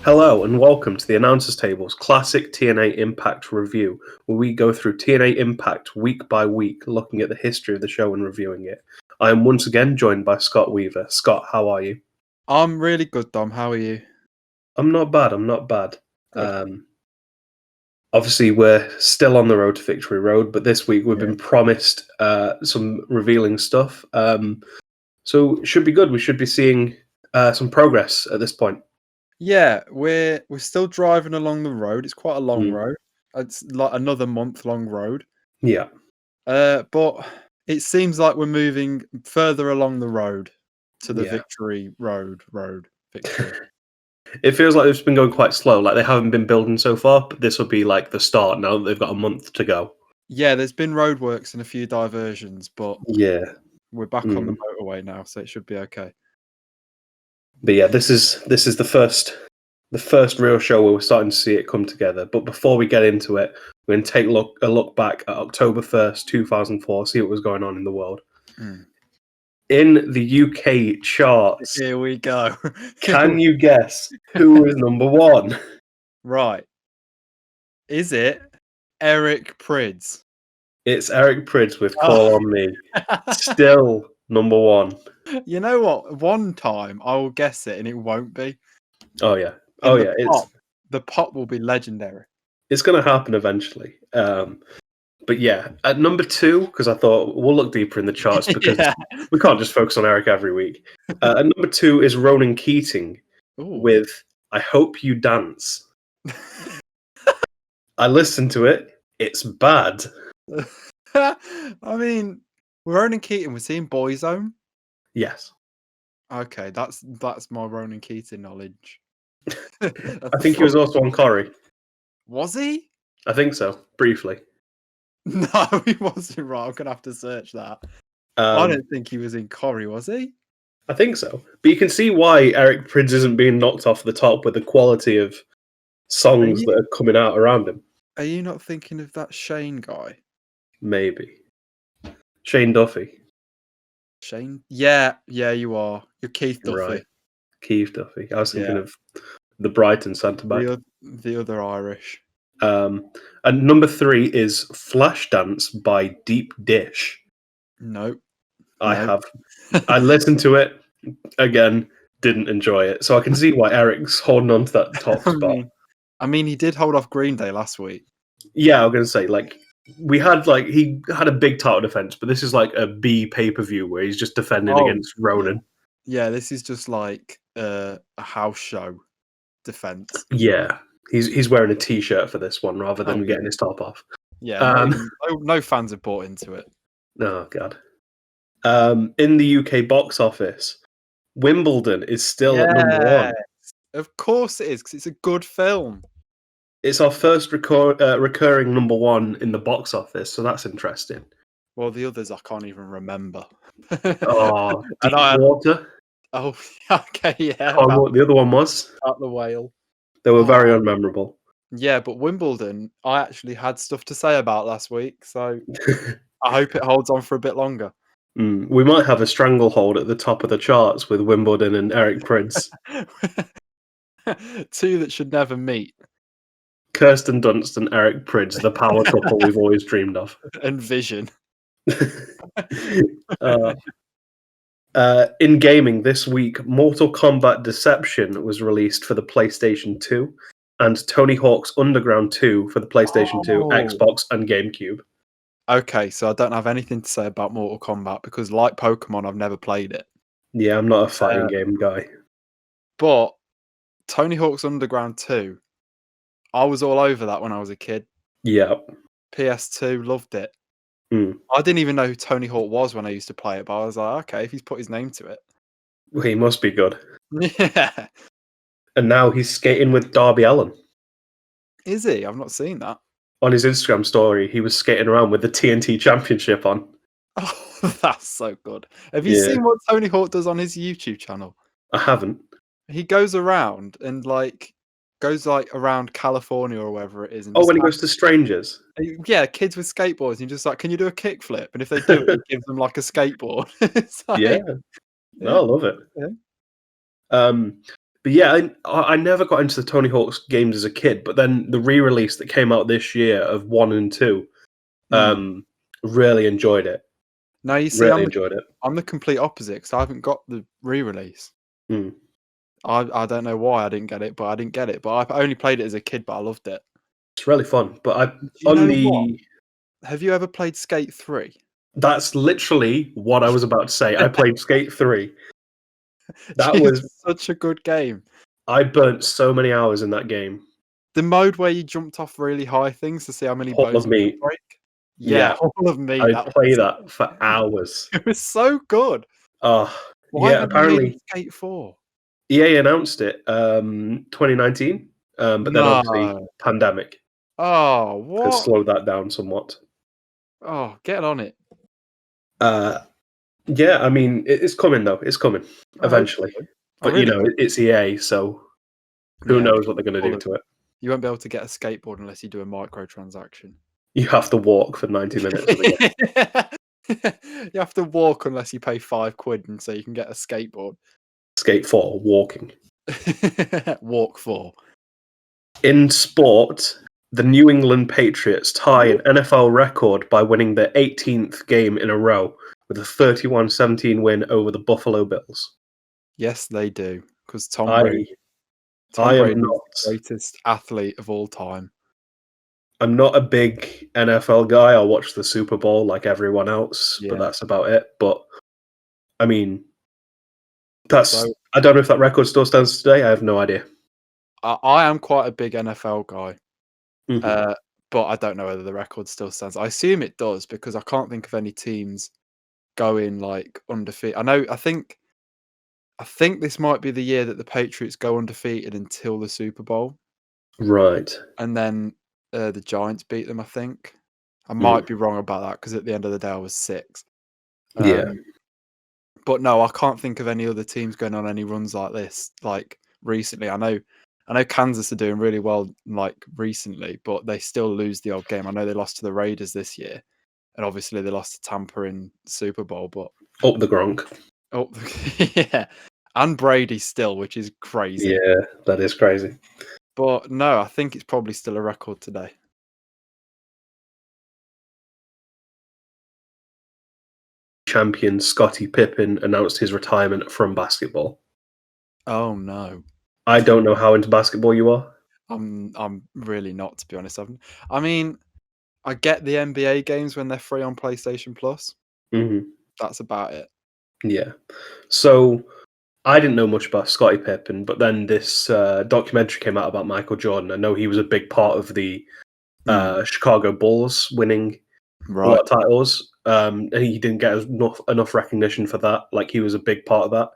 Hello and welcome to the Announcers Table's classic TNA Impact review, where we go through TNA Impact week by week, looking at the history of the show and reviewing it. I am once again joined by Scott Weaver. Scott, how are you? I'm really good, Dom. How are you? I'm not bad. Good. Obviously, we're still on the road to Victory Road, but this week we've Yeah. been promised some revealing stuff. So it should be good. We should be seeing some progress at this point. Yeah, we're still driving along the road. It's quite a long Mm. road. It's like another month-long road. Yeah. But it seems like we're moving further along the road to the Yeah. Victory Road. Victory. It feels like it's been going quite slow. Like they haven't been building so far, but this will be like the start now that they've got a month to go. Yeah, there's been roadworks and a few diversions, but Yeah. we're back on the motorway now, so it should be okay. But yeah, this is the first real show where we're starting to see it come together. But before we get into it, we're going to take a look back at October 1st, 2004, see what was going on in the world. Mm. In the UK charts, Here we go. can you guess who is number one? Right. Is it Eric Prydz? It's Eric Prydz with Call on Me. Still number one. You know what? One time I will guess it and it won't be. Oh yeah. And Oh yeah. the pop will be legendary. It's going to happen eventually. But yeah, at number two, because I thought we'll look deeper in the charts because we can't just focus on Eric every week. At number two is Ronan Keating with I Hope You Dance. I listened to it. It's bad. I mean, Ronan Keating, was he in Boyzone? Yes. Okay, that's my Ronan Keating knowledge. I think he was also on Corrie. Was he? I think so, briefly. No, he wasn't. Right, I'm gonna have to search that. I don't think he was in Corrie, was he? I think so. But you can see why Eric Prydz isn't being knocked off the top with the quality of songs that are coming out around him. Are you not thinking of that Shane guy? Maybe. Shane Duffy. Shane? Yeah, you are. You're Keith Duffy. Right. Keith Duffy. I was thinking of the Brighton centre-back. The other Irish. And number three is Flashdance by Deep Dish. Nope. I listened to it again, didn't enjoy it. So I can see why Eric's holding on to that top spot. I mean, he did hold off Green Day last week. Yeah, I was going to say, he had a big title defense, but this is like a B pay-per-view where he's just defending against Ronan. Yeah, this is just like a house show defense. Yeah, he's wearing a t-shirt for this one rather than getting his top off. Yeah, no fans have bought into it. Oh god. In the UK box office, Wimbledon is still at number one. Of course it is, because it's a good film. It's our first recurring number one in the box office, so that's interesting. Well, the others I can't even remember. Oh, Deepwater. Oh, okay, yeah. The other one was At the Whale. They were very unmemorable. Yeah, but Wimbledon, I actually had stuff to say about last week, so I hope it holds on for a bit longer. We might have a stranglehold at the top of the charts with Wimbledon and Eric Prydz. Two that should never meet. Kirsten Dunst and Eric Prydz, the power couple we've always dreamed of. And Vision. In gaming this week, Mortal Kombat Deception was released for the PlayStation 2 and Tony Hawk's Underground 2 for the PlayStation 2, Xbox and GameCube. Okay, so I don't have anything to say about Mortal Kombat because, like Pokemon, I've never played it. Yeah, I'm not a fighting game guy. But Tony Hawk's Underground 2, I was all over that when I was a kid. Yeah. PS2, loved it. I didn't even know who Tony Hawk was when I used to play it, but I was like, okay, if he's put his name to it. Well, he must be good. Yeah. And now he's skating with Darby Allin. Is he? I've not seen that. On his Instagram story, he was skating around with the TNT Championship on. Oh, that's so good. Have you seen what Tony Hawk does on his YouTube channel? I haven't. He goes around and goes around California or wherever it is. And when he goes to strangers? Yeah, kids with skateboards. And just like, can you do a kickflip? And if they do it, he gives them like a skateboard. I love it. Yeah. But yeah, I never got into the Tony Hawk's games as a kid, but then the re-release that came out this year of 1 and 2, Mm. really enjoyed it. Now you see, Really enjoyed it. I'm the complete opposite because I haven't got the re-release. Mm. I don't know why I didn't get it, but I didn't get it. But I only played it as a kid, but I loved it. It's really fun. But Do you know what? Have you ever played Skate 3? that's literally what I was about to say. I played Skate 3. That was It's such a good game. I burnt so many hours in that game. The mode where you jumped off really high things to see how many Hall bones of you could Meat. break. Yeah, Yeah, Hall of Meat. I'd That play was that for hours. it was so good. Oh, Why yeah, haven't you made a apparently Skate 4? EA announced it 2019, but then obviously No. pandemic Oh, has what? slowed that down somewhat. Oh, get on it. Uh, yeah, I mean, it's coming though. It's coming I hope eventually. so. I But you really know, hope. it's EA, so who Yeah, knows what they're going to do to it? you won't be able to get a skateboard unless you do a microtransaction. You have to walk for 90 minutes of the game. You have to walk unless you pay £5 and so you can get a skateboard. Skate 4, walking. Walk 4. In sport, the New England Patriots tie an NFL record by winning their 18th game in a row with a 31-17 win over the Buffalo Bills. Yes, they do. Because I Tom am Brady is not the greatest athlete of all time. I'm not a big NFL guy. I'll watch the Super Bowl like everyone else, but Yeah. that's about it. But I mean, So I don't know if that record still stands today. I have no idea. I am quite a big NFL guy. Mhm. But I don't know whether the record still stands. I assume it does because I can't think of any teams going like undefeated. I think this might be the year that the Patriots go undefeated until the Super Bowl, Right. and then the Giants beat them. I think I Mm. might be wrong about that because at the end of the day I was 6. Yeah. But no, I can't think of any other teams going on any runs like this. Like recently, I know Kansas are doing really well. Like recently, but they still lose the odd game. I know they lost to the Raiders this year, and obviously they lost to Tampa in Super Bowl. But Up the Gronk. oh, yeah, and Brady still, which is crazy. Yeah, that is crazy. But no, I think it's probably still a record today. Champion Scotty Pippen announced his retirement from basketball. Oh no, I don't know how into basketball you are. I'm really not, to be honest. I mean, I get the NBA games when they're free on PlayStation Plus. Hmm. That's about it. Yeah. So I didn't know much about Scottie Pippen, but then this documentary came out about Michael Jordan. I know he was a big part of the Hmm. Chicago Bulls winning a lot Right. of titles, and he didn't get enough recognition for that. Like he was a big part of that.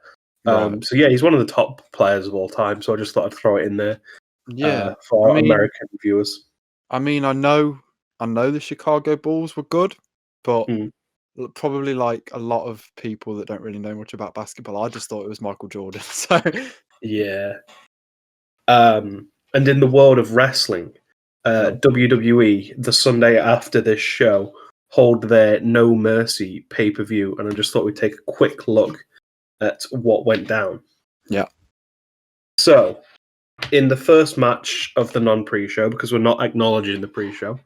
Right. So yeah, he's one of the top players of all time. So I just thought I'd throw it in there Yeah. I for our mean, American viewers. I know the Chicago Bulls were good, but Mm, probably like a lot of people that don't really know much about basketball, I just thought it was Michael Jordan. So yeah. And in the world of wrestling, no. WWE the Sunday after this show hold their No Mercy pay per view, and I just thought we'd take a quick look at what went down. Yeah. So, in the first match of the non-pre-show, because we're not acknowledging the pre-show,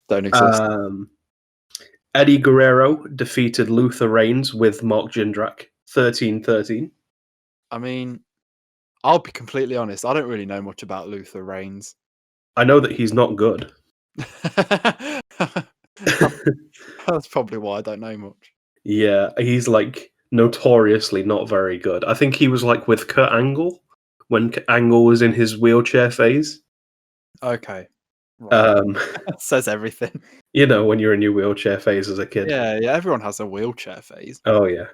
Don't exist. Eddie Guerrero defeated Luther Reigns with Mark Jindrak 13-13. I mean, I'll be completely honest. I don't really know much about Luther Reigns. I know that he's not good. That's probably why I don't know much. Yeah, he's like notoriously not very good. I think he was like with Kurt Angle when Angle was in his wheelchair phase. Okay. Right. Um, That says everything. you know, when you're in your wheelchair phase as a kid. Yeah, yeah. Everyone has a wheelchair phase. Oh yeah.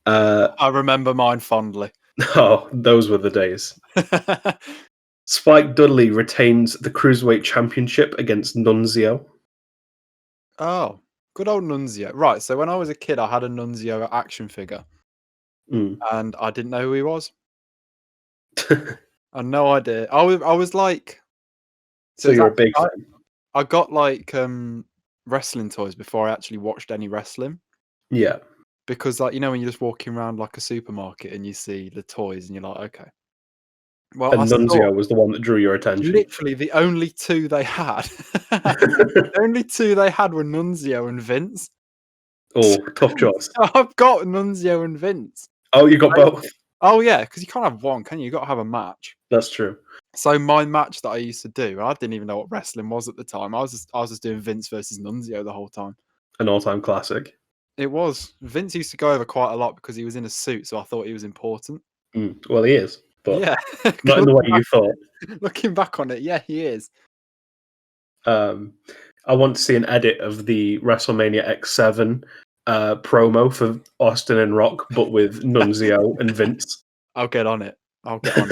Uh, I remember mine fondly. oh, those were the days. Spike Dudley retains the Cruiserweight Championship against Nunzio. Oh, good old Nunzio. Right, so when I was a kid, I had a Nunzio action figure, Mm. and I didn't know who he was. I had no idea. I was like, So it's you're a actually big fan. I got like wrestling toys before I actually watched any wrestling Yeah. because like when you're just walking around like a supermarket and you see the toys and you're like, okay. Well, I And saw Nunzio was the one that drew your attention. literally the only two they had. The only two they had were Nunzio and Vince. Oh, tough choice. I've got Nunzio and Vince. Oh, you got both? Oh yeah, because you can't have one, can you? You got to have a match. That's true. So my match that I used to do, I didn't even know what wrestling was at the time. I was just doing Vince versus Nunzio the whole time. An all-time classic. It was. Vince used to go over quite a lot because he was in a suit, so I thought he was important. Well, he is, but Yeah. not in the way you thought. Looking back on it, yeah, he is. I want to see an edit of the WrestleMania X7 promo for Austin and Rock, but with Nunzio and Vince. I'll get on it. I'll get on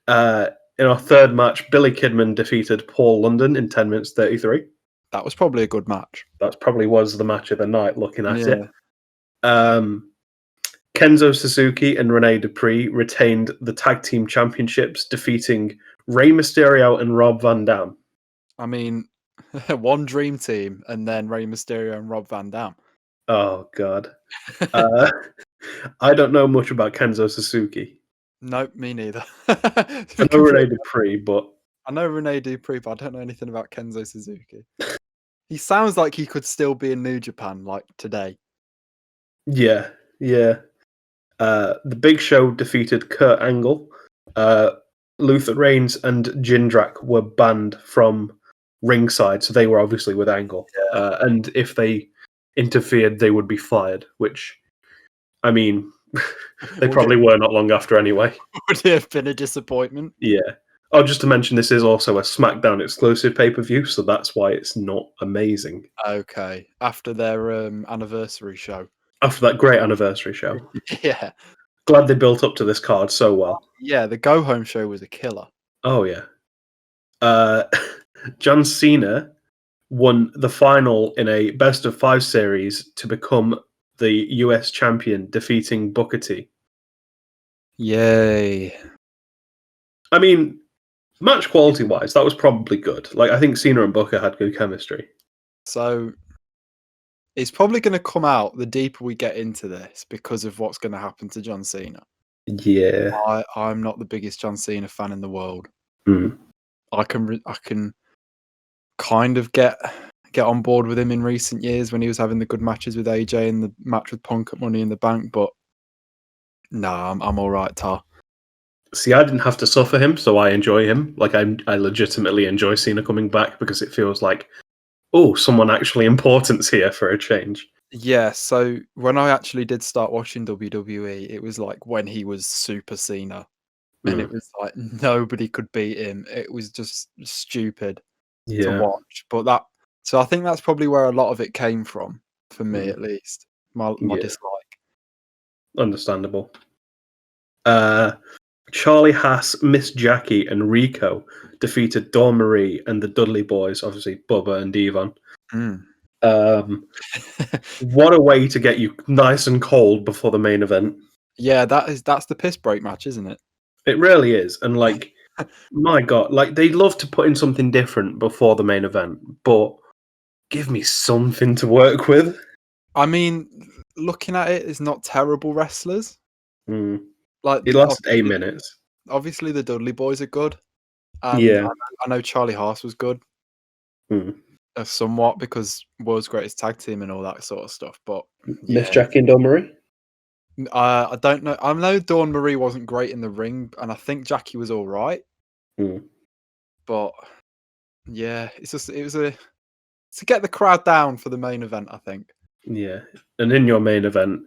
it. In our third match, Billy Kidman defeated Paul London in 10 minutes 33. That was probably a good match. That probably was the match of the night looking at Yeah. it. Kenzo Suzuki and Rene Dupree retained the tag team championships, defeating Rey Mysterio and Rob Van Dam. I mean, one dream team and then Rey Mysterio and Rob Van Dam. Oh, God. I don't know much about Kenzo Suzuki. Nope, me neither. I know Rene Dupree, but... I know Rene Dupree, but I don't know anything about Kenzo Suzuki. He sounds like he could still be in New Japan, like today. Yeah. The Big Show defeated Kurt Angle. Luther Reigns and Jindrak were banned from ringside, so they were obviously with Angle. And if they interfered, they would be fired, which, I mean, they probably were not long after anyway. Would it have been a disappointment? Yeah. Oh, just to mention, this is also a SmackDown exclusive pay-per-view, so that's why it's not amazing. Okay, after their anniversary show. After that great anniversary show. Yeah. Glad they built up to this card so well. Yeah, the Go Home show was a killer. Oh, yeah. John Cena won the final in a best-of-5 series to become the US champion, defeating Booker T. Yay. I mean, match quality-wise, that was probably good. Like, I think Cena and Booker had good chemistry. So it's probably going to come out the deeper we get into this because of what's going to happen to John Cena. Yeah. I'm not the biggest John Cena fan in the world. Mm. I can kind of get on board with him in recent years when he was having the good matches with AJ and the match with Punk at Money in the Bank, but I'm all right, Tar. See, I didn't have to suffer him, so I enjoy him. Like, I legitimately enjoy Cena coming back because it feels like, oh, someone actually important's here for a change. Yeah, so when I actually did start watching WWE, it was like when he was Super Cena. And it was like nobody could beat him. It was just stupid to watch. But so I think that's probably where a lot of it came from, for me at least. My dislike. Understandable. Charlie Haas, Miss Jackie, and Rico defeated Dawn Marie and the Dudley Boys, obviously Bubba and Devon. What a way to get you nice and cold before the main event. Yeah, that's the piss break match, isn't it? It really is. And like, my God, like they love to put in something different before the main event, but give me something to work with. I mean, looking at it, it's not terrible wrestlers. Like it lasted 8 minutes. Obviously, the Dudley Boys are good. And Yeah. I know Charlie Haas was good. Somewhat because World's Greatest Tag Team and all that sort of stuff. But Miss Jackie and Dawn Marie? I don't know. I know Dawn Marie wasn't great in the ring, and I think Jackie was all right. But yeah, it was to get the crowd down for the main event, I think. Yeah, and in your main event,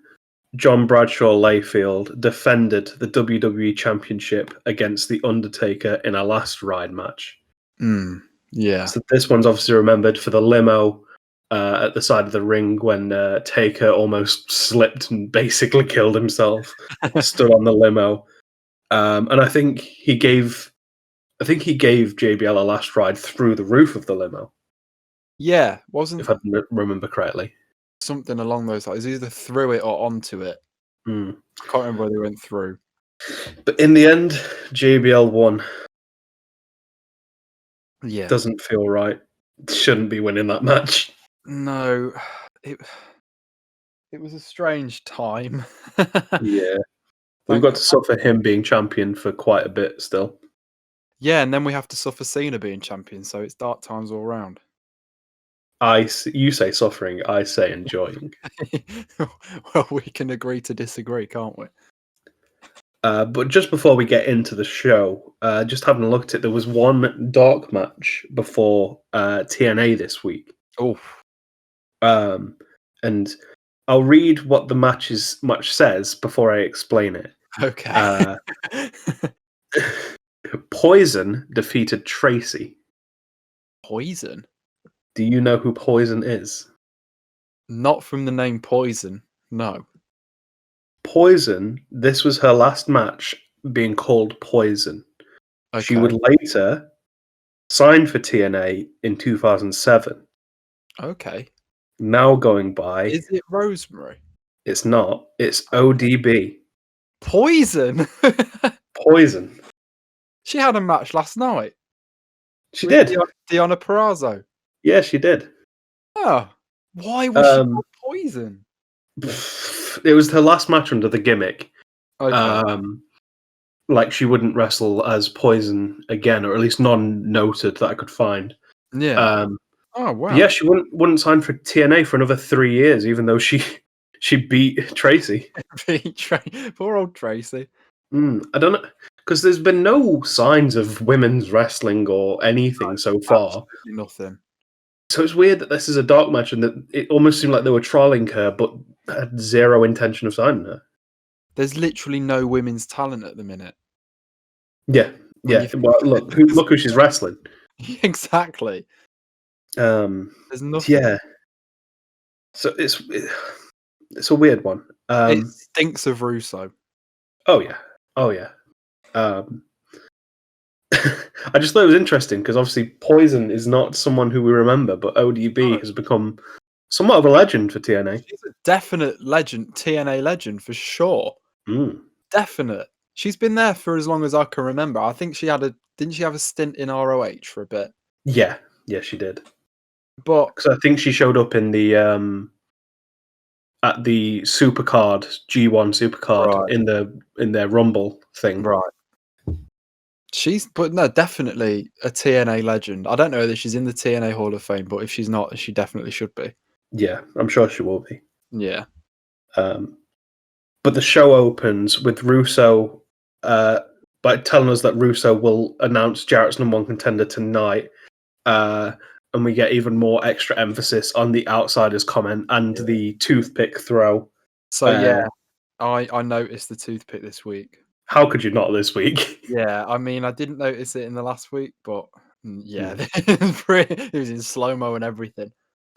John Bradshaw Layfield defended the WWE Championship against The Undertaker in a last ride match. Yeah. So this one's obviously remembered for the limo at the side of the ring when Taker almost slipped and basically killed himself, stood on the limo. And I think he gave JBL a last ride through the roof of the limo. Yeah, wasn't if I remember correctly. Something along those lines, either through it or onto it. I can't remember where they went through. But in the end, JBL won. Yeah. Doesn't feel right. Shouldn't be winning that match. No. It was a strange time. Yeah. We've got to suffer him being champion for quite a bit still. Yeah, and then we have to suffer Cena being champion, so it's dark times all round. You say suffering, I say enjoying. Well, we can agree to disagree, can't we? But just before we get into the show, just having a look at it, there was one dark match before TNA this week. Oh, And I'll read what the match says before I explain it. okay. Poison defeated Tracy. Poison? Do you know who Poison is? Not from the name Poison, no. Poison, this was her last match being called Poison. Okay. She would later sign for TNA in 2007. Okay. Now going by... Is it Rosemary? It's not. It's ODB. Poison? Poison. She had a match last night. She did. Deonna Purrazzo. Yeah, she did. Oh. Why was she called Poison? It was her last match under the gimmick. Okay. Like she wouldn't wrestle as Poison again, or at least none noted that I could find. Yeah. Oh wow. Yeah, she wouldn't sign for TNA for another 3 years, even though she beat Tracy. Poor old Tracy. I don't know, because there's been no signs of women's wrestling or anything so far. Absolutely nothing. So it's weird that this is a dark match and that it almost seemed like they were trialing her, but had zero intention of signing her. There's literally no women's talent at the minute. Yeah. Well, look who she's wrestling. Exactly. There's nothing. Yeah. So it's a weird one. It stinks of Russo. Oh yeah. I just thought it was interesting because obviously Poison is not someone who we remember, but ODB has become somewhat of a legend for TNA. She's a definite legend, TNA legend for sure. Definite. She's been there for as long as I can remember. I think didn't she have a stint in ROH for a bit? Yeah, she did. But because I think she showed up in the at the Supercard G1 Supercard in their Rumble thing. Right. But no, definitely a TNA legend. I don't know whether she's in the TNA Hall of Fame, but if she's not, she definitely should be. Yeah, I'm sure she will be. Yeah. But the show opens with Russo by telling us that Russo will announce Jarrett's #1 contender tonight. And we get even more extra emphasis on the outsiders comment and the toothpick throw. So yeah, I noticed the toothpick this week. How could you not this week? Yeah, I mean, I didn't notice it in the last week, but yeah, it was in slow-mo and everything.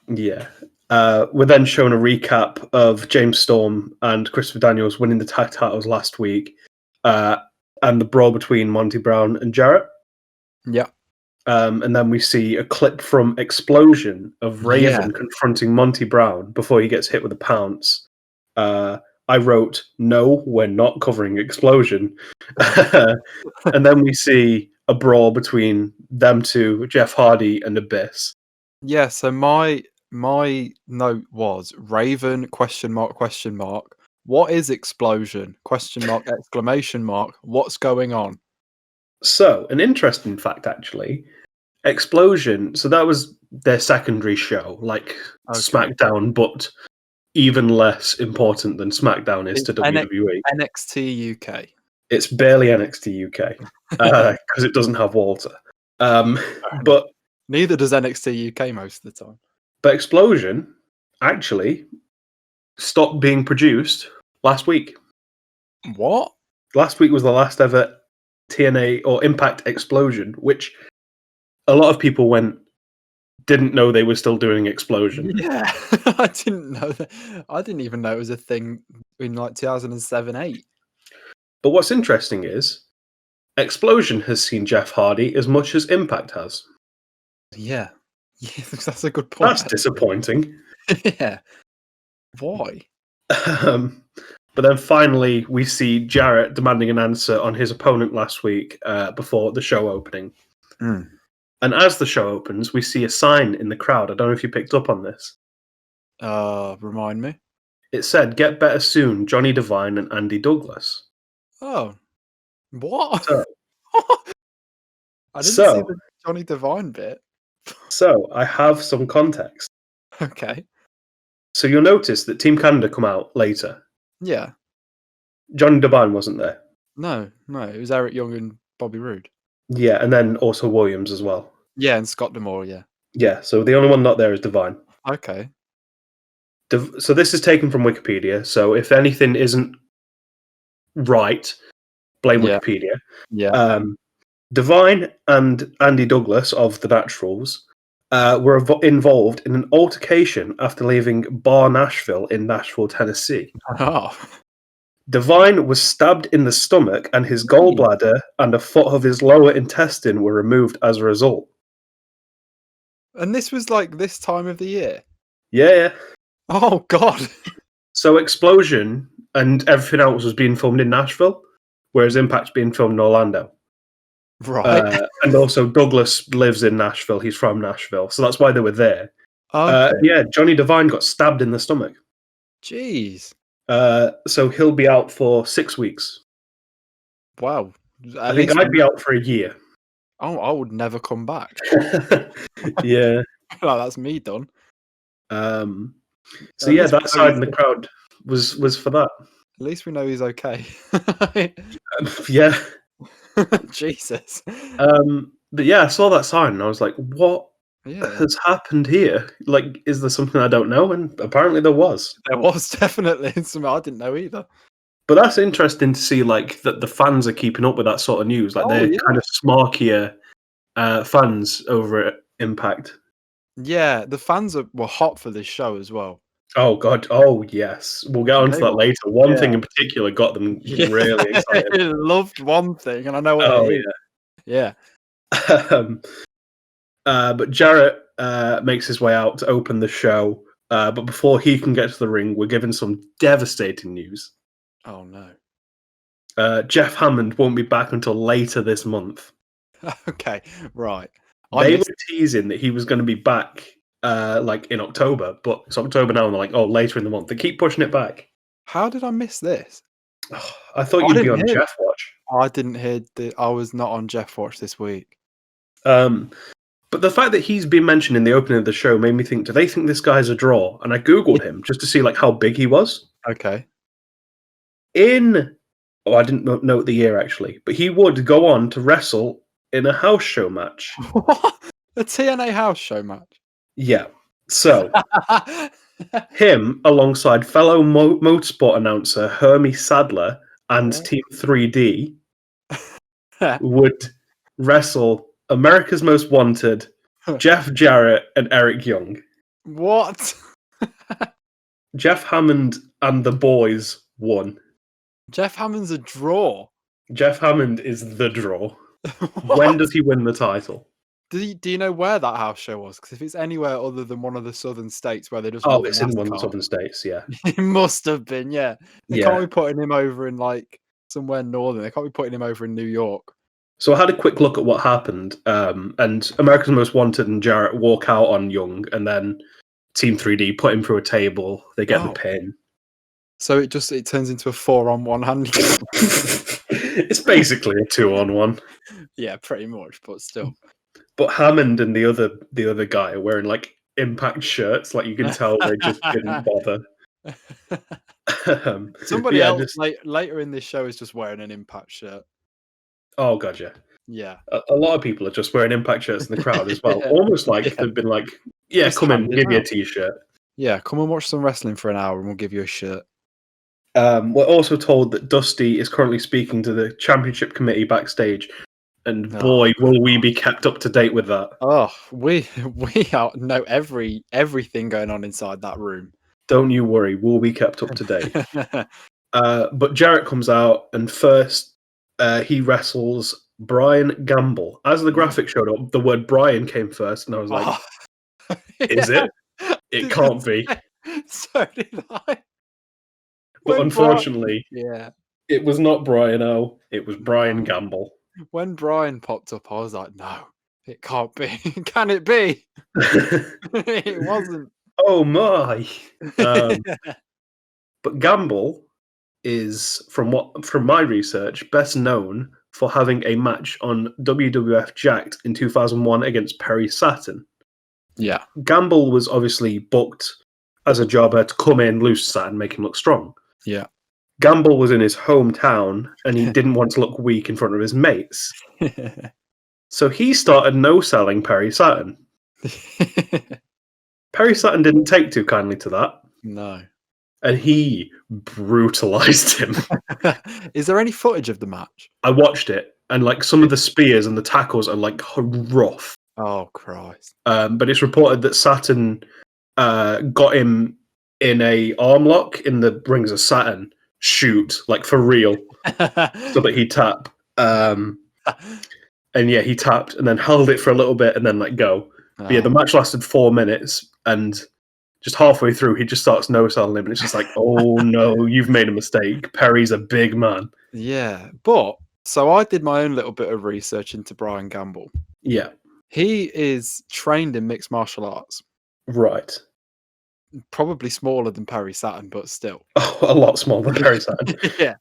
Yeah. We're then shown a recap of James Storm and Christopher Daniels winning the tag titles last week, and the brawl between Monty Brown and Jarrett. Yeah. And then we see a clip from Explosion of Raven confronting Monty Brown before he gets hit with a pounce. I wrote, "No, we're not covering Explosion." And then we see a brawl between them two, Jeff Hardy and Abyss. Yeah, so my note was Raven ? What is Explosion ? ! What's going on? So, an interesting fact, actually. Explosion, so that was their secondary show, like SmackDown, but even less important than SmackDown is to WWE. NXT UK. It's barely NXT UK because it doesn't have Walter. But neither does NXT UK most of the time. But Explosion actually stopped being produced last week. What? Last week was the last ever TNA or Impact Explosion, which a lot of people didn't know they were still doing Explosion. Yeah, I didn't know that. I didn't even know it was a thing in like 2007-8. But what's interesting is Explosion has seen Jeff Hardy as much as Impact has. Yeah, that's a good point. That's disappointing. Yeah. Why? But then finally, we see Jarrett demanding an answer on his opponent last week before the show opening. And as the show opens, we see a sign in the crowd. I don't know if you picked up on this. Remind me. It said, "Get better soon, Johnny Devine and Andy Douglas." Oh, what? So, I didn't see so, the Johnny Devine bit. so I have some context. Okay. So you'll notice that Team Canada come out later. Yeah. Johnny Devine wasn't there. No, it was Eric Young and Bobby Roode. Yeah, and then also Williams as well. Yeah, and Scott D'Amore, yeah. Yeah, so the only one not there is Devine. Okay. So this is taken from Wikipedia. So if anything isn't right, blame Yeah. Wikipedia. Yeah. Devine and Andy Douglas of the Naturals were involved in an altercation after leaving Bar Nashville in Nashville, Tennessee. Oh. Devine was stabbed in the stomach, and his Really? gallbladder and a foot of his lower intestine were removed as a result. And this was like this time of the year? Yeah. Oh, God. So Explosion and everything else was being filmed in Nashville, whereas Impact's being filmed in Orlando. Right. And also Douglas lives in Nashville. He's from Nashville, so that's why they were there. Okay. Yeah, Johnny Devine got stabbed in the stomach. Jeez. So he'll be out for 6 weeks. Wow. I think I'd be out for a year. Oh, I would never come back. Yeah. Well, that's me done. So yeah, that side in the crowd was for that. At least we know he's okay. Yeah. Jesus. But yeah, I saw that sign and I was like, what has happened here? Like, is there something I don't know? And apparently there was. There was definitely something I didn't know either. But that's interesting to see, like, that the fans are keeping up with that sort of news. Like, they're kind of smarkier fans over at Impact. Yeah, the fans were hot for this show as well. Oh, God. Oh, yes. We'll get onto that later. One thing in particular got them really excited. I loved one thing, and I know what it is. Yeah. But Jarrett makes his way out to open the show. But before he can get to the ring, we're given some devastating news. Oh, no. Jeff Hammond won't be back until later this month. Okay, right. They were teasing that he was going to be back like in October, but it's October now, and they're like, oh, later in the month. They keep pushing it back. How did I miss this? I thought you'd be on Jeff Watch. I didn't hear I was not on Jeff Watch this week. But the fact that he's been mentioned in the opening of the show made me think, do they think this guy's a draw? And I Googled him just to see like how big he was. Okay. I didn't note the year actually, but he would go on to wrestle in a house show match. What? A TNA house show match? Yeah. So, him alongside fellow motorsport announcer Hermie Sadler and Team 3D would wrestle America's Most Wanted, Jeff Jarrett, and Eric Young. What? Jeff Hammond and the boys won. Jeff Hammond's a draw. Jeff Hammond is the draw. When does he win the title? Do you know where that house show was? Because if it's anywhere other than one of the southern states where they just it's in one of the southern states, yeah. It must have been, yeah. They can't be putting him over in like somewhere northern. They can't be putting him over in New York. So I had a quick look at what happened, and America's Most Wanted and Jarrett walk out on Young, and then Team 3D put him through a table. They get the pin. So it turns into a 4-on-1 handicap. It's basically a 2-on-1. Yeah, pretty much, but still. But Hammond and the other guy are wearing like Impact shirts, like you can tell they just didn't bother. Somebody else later in this show is just wearing an Impact shirt. Oh god, yeah. Yeah. A lot of people are just wearing Impact shirts in the crowd as well. Almost like they've been like, yeah, just come in, give you a t-shirt. Yeah, come and watch some wrestling for an hour and we'll give you a shirt. We're also told that Dusty is currently speaking to the championship committee backstage, and boy, will we be kept up to date with that. Oh, we know everything going on inside that room. Don't you worry, we'll be kept up to date. But Jarrett comes out, and first he wrestles Brian Gamble. As the graphic showed up, the word Brian came first, and I was like, is it? It can't be. So did I. But unfortunately, it was not Brian O. It was Brian Gamble. When Brian popped up, I was like, no, it can't be. Can it be? It wasn't. Oh my. But Gamble is, from my research, best known for having a match on WWF Jacked in 2001 against Perry Saturn. Yeah. Gamble was obviously booked as a jobber to come in, loose Saturn, and make him look strong. Yeah. Gamble was in his hometown, and he didn't want to look weak in front of his mates. So he started no-selling Perry Saturn. Perry Saturn didn't take too kindly to that. No. And he brutalized him. Is there any footage of the match? I watched it, and like some of the spears and the tackles are like rough. Oh Christ! But it's reported that Saturn got him in a arm lock in the rings of Saturn shoot, like for real, so that he'd tap. And yeah, he tapped and then held it for a little bit and then let go. But yeah, the match lasted 4 minutes, and just halfway through, he just starts no-selling him, and it's just like, oh no, you've made a mistake. Perry's a big man. Yeah, but so I did my own little bit of research into Brian Gamble. Yeah. He is trained in mixed martial arts. Right. Probably smaller than Perry Saturn, but still. Oh, a lot smaller than Perry Saturn. Yeah.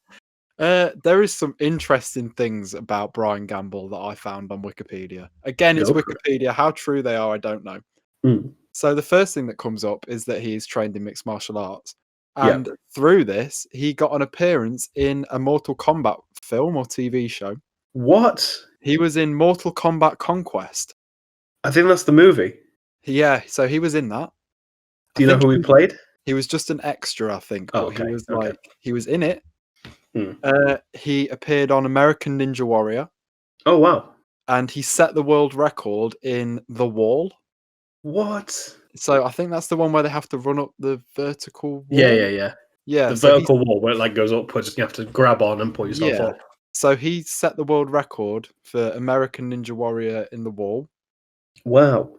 There is some interesting things about Brian Gamble that I found on Wikipedia. Again, it's Wikipedia. How true they are, I don't know. Mm. So the first thing that comes up is that he is trained in mixed martial arts. And through this, he got an appearance in a Mortal Kombat film or TV show. What? He was in Mortal Kombat Conquest. I think that's the movie. Yeah, so he was in that. Do you know who he played? He was just an extra, I think. But okay. He was he was in it. Hmm. He appeared on American Ninja Warrior. Oh, wow. And he set the world record in The Wall. What? So I think that's the one where they have to run up the vertical wall. Yeah. Yeah. The vertical wall where it like goes upwards and you have to grab on and pull yourself up. So he set the world record for American Ninja Warrior in The Wall. Wow.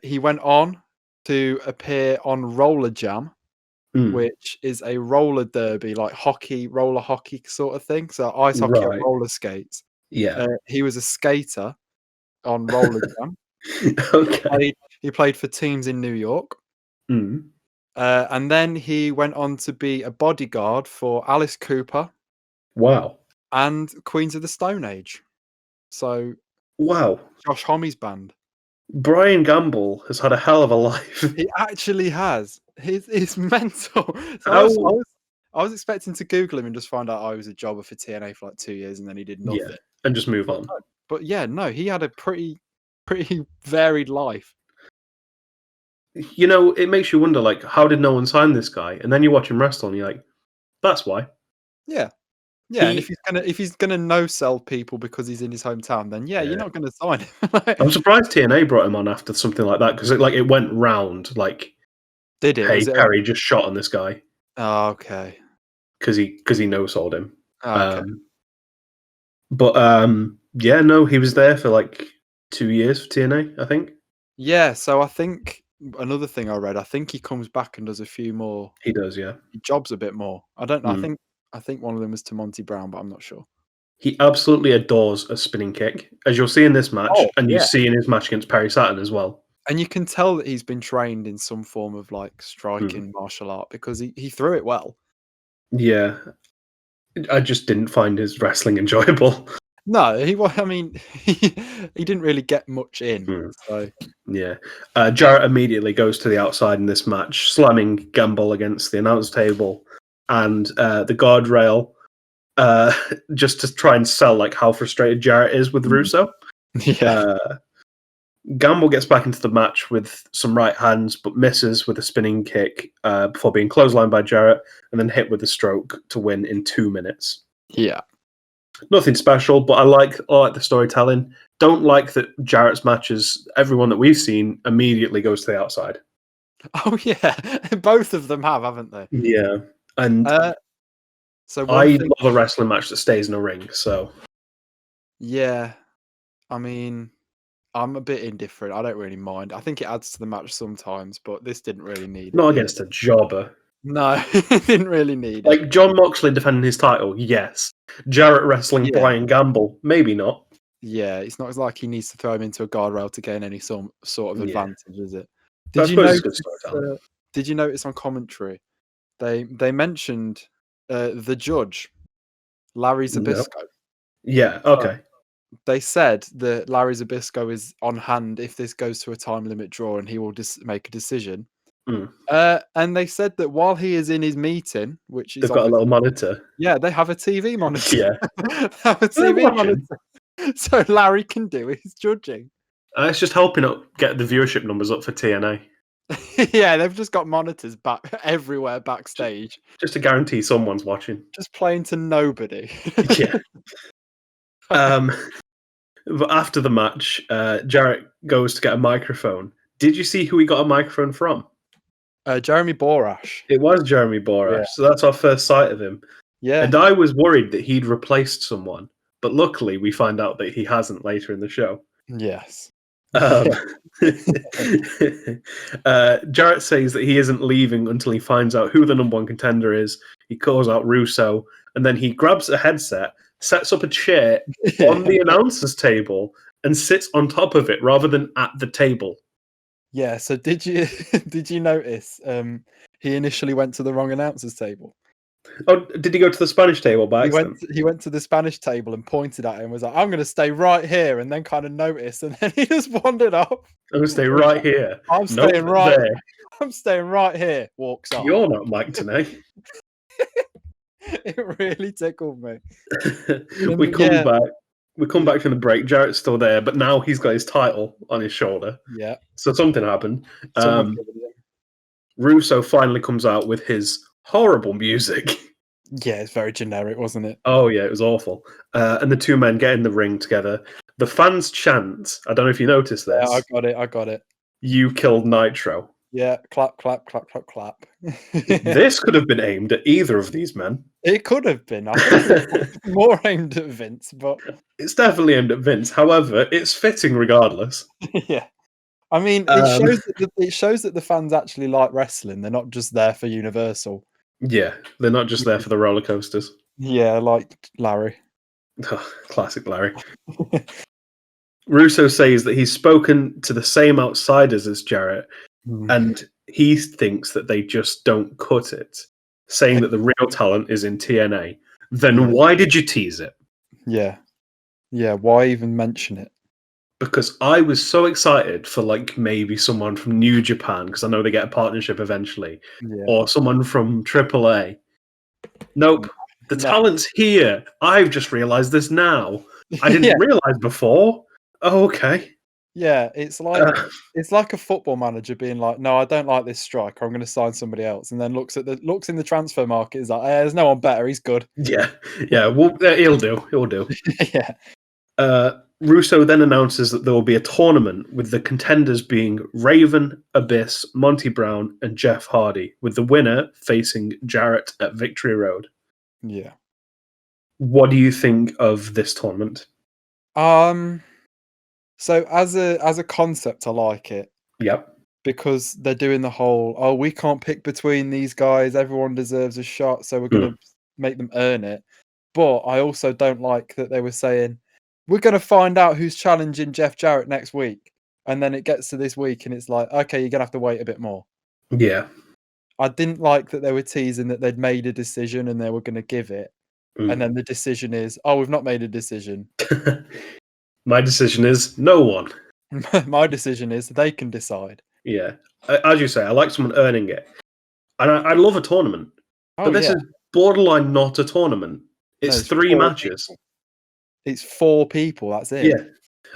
He went on to appear on Roller Jam, which is a roller derby, like roller hockey sort of thing. So ice hockey on roller skates. Yeah. He was a skater on Roller Jam. Okay. He played for teams in New York. Mm. And then he went on to be a bodyguard for Alice Cooper. Wow. And Queens of the Stone Age. So, wow. Josh Homme's band. Brian Gamble has had a hell of a life. He actually has. He's mental. So I was expecting to Google him and just find out I was a jobber for TNA for like 2 years and then he did nothing. Yeah, and just move on. But yeah, no, he had a pretty varied life. You know, it makes you wonder, like, how did no one sign this guy? And then you watch him wrestle and you're like, that's why. Yeah. Yeah, and if he's gonna no sell people because he's in his hometown, then you're not gonna sign him. I'm surprised TNA brought him on after something like that because it went round like, did it? Hey, Perry just shot on this guy. Oh, okay. Because he no sold him. Oh, okay. Yeah, no, he was there for like 2 years for TNA, I think. Yeah, so I think another thing I read, I think he comes back and does a few more. He does, yeah. He jobs a bit more. I don't know. I think one of them was to Monty Brown, but I'm not sure. He absolutely adores a spinning kick, as you'll see in this match, and you see in his match against Perry Saturn as well. And you can tell that he's been trained in some form of like striking martial art because he threw it well. Yeah. I just didn't find his wrestling enjoyable. No, he didn't really get much in. So yeah. Jarrett immediately goes to the outside in this match, slamming Gamble against the announce table and the guardrail, just to try and sell like how frustrated Jarrett is with Russo. Yeah. Gamble gets back into the match with some right hands, but misses with a spinning kick before being clotheslined by Jarrett and then hit with a stroke to win in 2 minutes. Yeah. Nothing special, but I like the storytelling. Don't like that Jarrett's matches, everyone that we've seen, immediately goes to the outside. Oh, yeah. Both of them haven't they? Yeah. And I love a wrestling match that stays in a ring, so. Yeah. I mean, I'm a bit indifferent. I don't really mind. I think it adds to the match sometimes, but this didn't really need it. Not against a jobber. No, it didn't really need it. Like John Moxley defending his title, yes. Jarrett wrestling Brian Gamble, maybe not. Yeah, it's not like he needs to throw him into a guardrail to gain any sort of advantage, is it? Did you notice on commentary they mentioned the judge, Larry No. Zbyszko. Yeah. So Okay. they said that Larry Zbyszko is on hand if this goes to a time limit draw, and he will make a decision. Mm. And they said that while he is in his meeting, which is They've got a obviously, little monitor. yeah, they have a TV monitor. Yeah. They have a They're TV watching. monitor, so Larry can do his judging. It's just helping get the viewership numbers up for TNA. Yeah, they've just got monitors everywhere backstage, Just to guarantee someone's watching. just playing to nobody. Yeah. But after the match, Jarrett goes to get a microphone. Did you see who he got a microphone from? Jeremy Borash. It was Jeremy Borash. Yeah. So that's our first sight of him. Yeah. And I was worried that he'd replaced someone. But luckily, we find out that he hasn't later in the show. Yes. Jarrett says that he isn't leaving until he finds out who the number one contender is. He calls out Russo, and then he grabs a headset, sets up a chair on the announcer's table, and sits on top of it rather than at the table. Yeah. So did you notice? He initially went to the wrong announcer's table. Oh, did he go to the Spanish table by accident? He went to the Spanish table and pointed at it and was like, "I'm going to stay right here," and then kind of noticed, and then he just wandered off. I'm going to stay right here. I'm staying right there. I'm staying right here. Walks off. You're not Mike Tenay. It really tickled me. We come back from the break. Jarrett's still there, but now he's got his title on his shoulder. Yeah. So something happened. Russo finally comes out with his horrible music. Yeah, it's very generic, wasn't it? Oh yeah, it was awful. And the two men get in the ring together. The fans chant. I don't know if you noticed this. Yeah, I got it. You killed Nitro. Yeah, clap, clap, clap, clap, clap. This could have been aimed at either of these men. It could have been. I think it's more aimed at Vince, but it's definitely aimed at Vince. However, it's fitting regardless. Yeah. I mean, it shows that the fans actually like wrestling. They're not just there for Universal. Yeah, they're not just there for the roller coasters. Yeah, like Larry. Oh, classic Larry. Russo says that he's spoken to the same outsiders as Jarrett, and he thinks that they just don't cut it, saying that the real talent is in TNA. Then why did you tease it? Yeah. Yeah, why even mention it? Because I was so excited for like maybe someone from New Japan, because I know they get a partnership eventually, or someone from AAA. Nope, the talent's here. I've just realised this now. I didn't realise before. Oh, okay. Yeah, it's like a football manager being like, "No, I don't like this striker. I'm going to sign somebody else," and then looks in the transfer market. Is like, hey, "There's no one better. He's good." Yeah. Well, he'll do. Yeah. Russo then announces that there will be a tournament with the contenders being Raven, Abyss, Monty Brown, and Jeff Hardy, with the winner facing Jarrett at Victory Road. Yeah. What do you think of this tournament? So as a concept, I like it. Yep. Because they're doing the whole, we can't pick between these guys. Everyone deserves a shot, so we're going to make them earn it. But I also don't like that they were saying, we're going to find out who's challenging Jeff Jarrett next week. And then it gets to this week and it's like, okay, you're going to have to wait a bit more. Yeah. I didn't like that they were teasing that they'd made a decision and they were going to give it. And then the decision is, we've not made a decision. My decision is no one. My decision is they can decide. Yeah. As you say, I like someone earning it. And I love a tournament. But this is borderline not a tournament. It's 3 matches. People. It's 4 people, that's it. Yeah.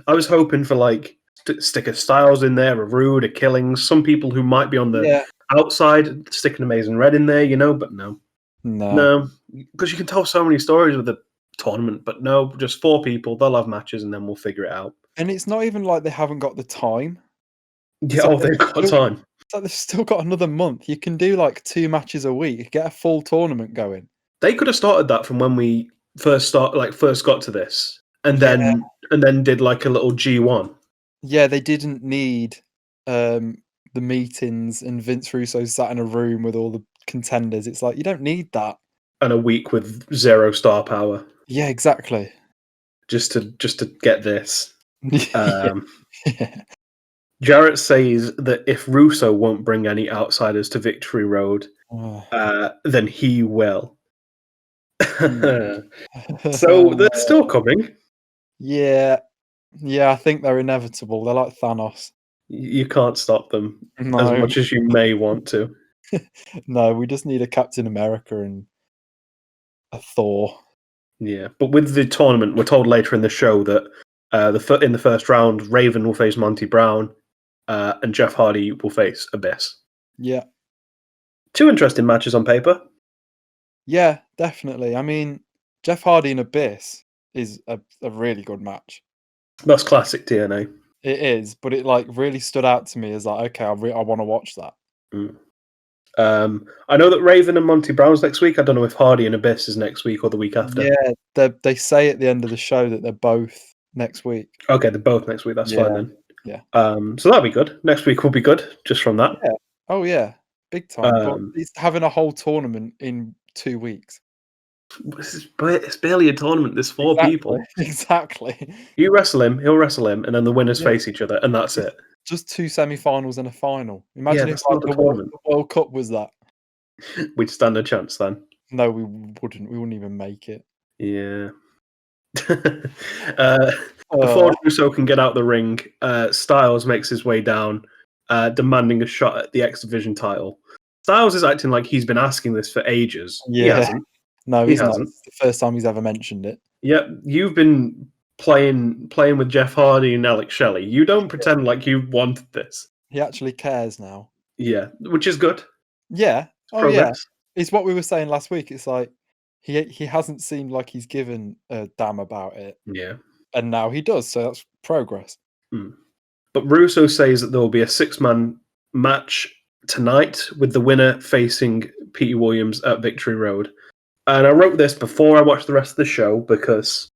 I was hoping for like stick a Styles in there, a Rude, a Killings, some people who might be on the outside, stick an Amazing Red in there, but no. No. Because you can tell so many stories with the tournament, but no, just 4 people, they'll have matches and then we'll figure it out. And it's not even like they haven't got the time. Yeah, they've got time. It's like they've still got another month. You can do like 2 matches a week, get a full tournament going. They could have started that from when we first got to this, and then did like a little G1. Yeah, they didn't need the meetings and Vince Russo sat in a room with all the contenders. It's like you don't need that. And a week with 0 star power. Yeah, exactly. Just to get this. Jarrett says that if Russo won't bring any outsiders to Victory Road, then he will. So they're still coming. Yeah, I think they're inevitable. They're like Thanos. You can't stop them as No, much as you may want to. no, we just need a Captain America and a Thor. Yeah, but with the tournament, we're told later in the show that in the first round, Raven will face Monty Brown, and Jeff Hardy will face Abyss. Yeah, Two interesting matches on paper. yeah, definitely. I mean, Jeff Hardy and Abyss is a really good match. That's classic TNA. It is, but it like really stood out to me as like, okay, I want to watch that. Mm. I know that Raven and Monty Brown's next week. I don't know if Hardy and Abyss is next week or the week after. Yeah, they say at the end of the show that they're both next week. Okay, they're both next week. That's fine then. Yeah. So that'll be good. Next week will be good just from that. Yeah. Oh yeah, big time. But it's having a whole tournament in 2 weeks. It's barely a tournament. There's four people. Exactly. You wrestle him, he'll wrestle him, and then the winners face each other, and that's it. Just 2 semi-finals and a final. Imagine if that's not like, the tournament. the World Cup was that. We'd stand a chance then. No, we wouldn't. We wouldn't even make it. Yeah. Before Russo can get out the ring, Styles makes his way down, demanding a shot at the X Division title. Styles is acting like he's been asking this for ages. Yeah. He hasn't. No, He he's not. hasn't. It's the first time he's ever mentioned it. Yep, you've been playing with Jeff Hardy and Alex Shelley. You don't pretend like you wanted this. He actually cares now. Yeah, which is good. Yeah. Oh Progress. yeah. It's what we were saying last week. It's like he hasn't seemed like he's given a damn about it. Yeah. And now he does, so that's progress. But Russo says that there will be a 6-man match tonight with the winner facing Pete Williams at Victory Road. And I wrote this before I watched the rest of the show because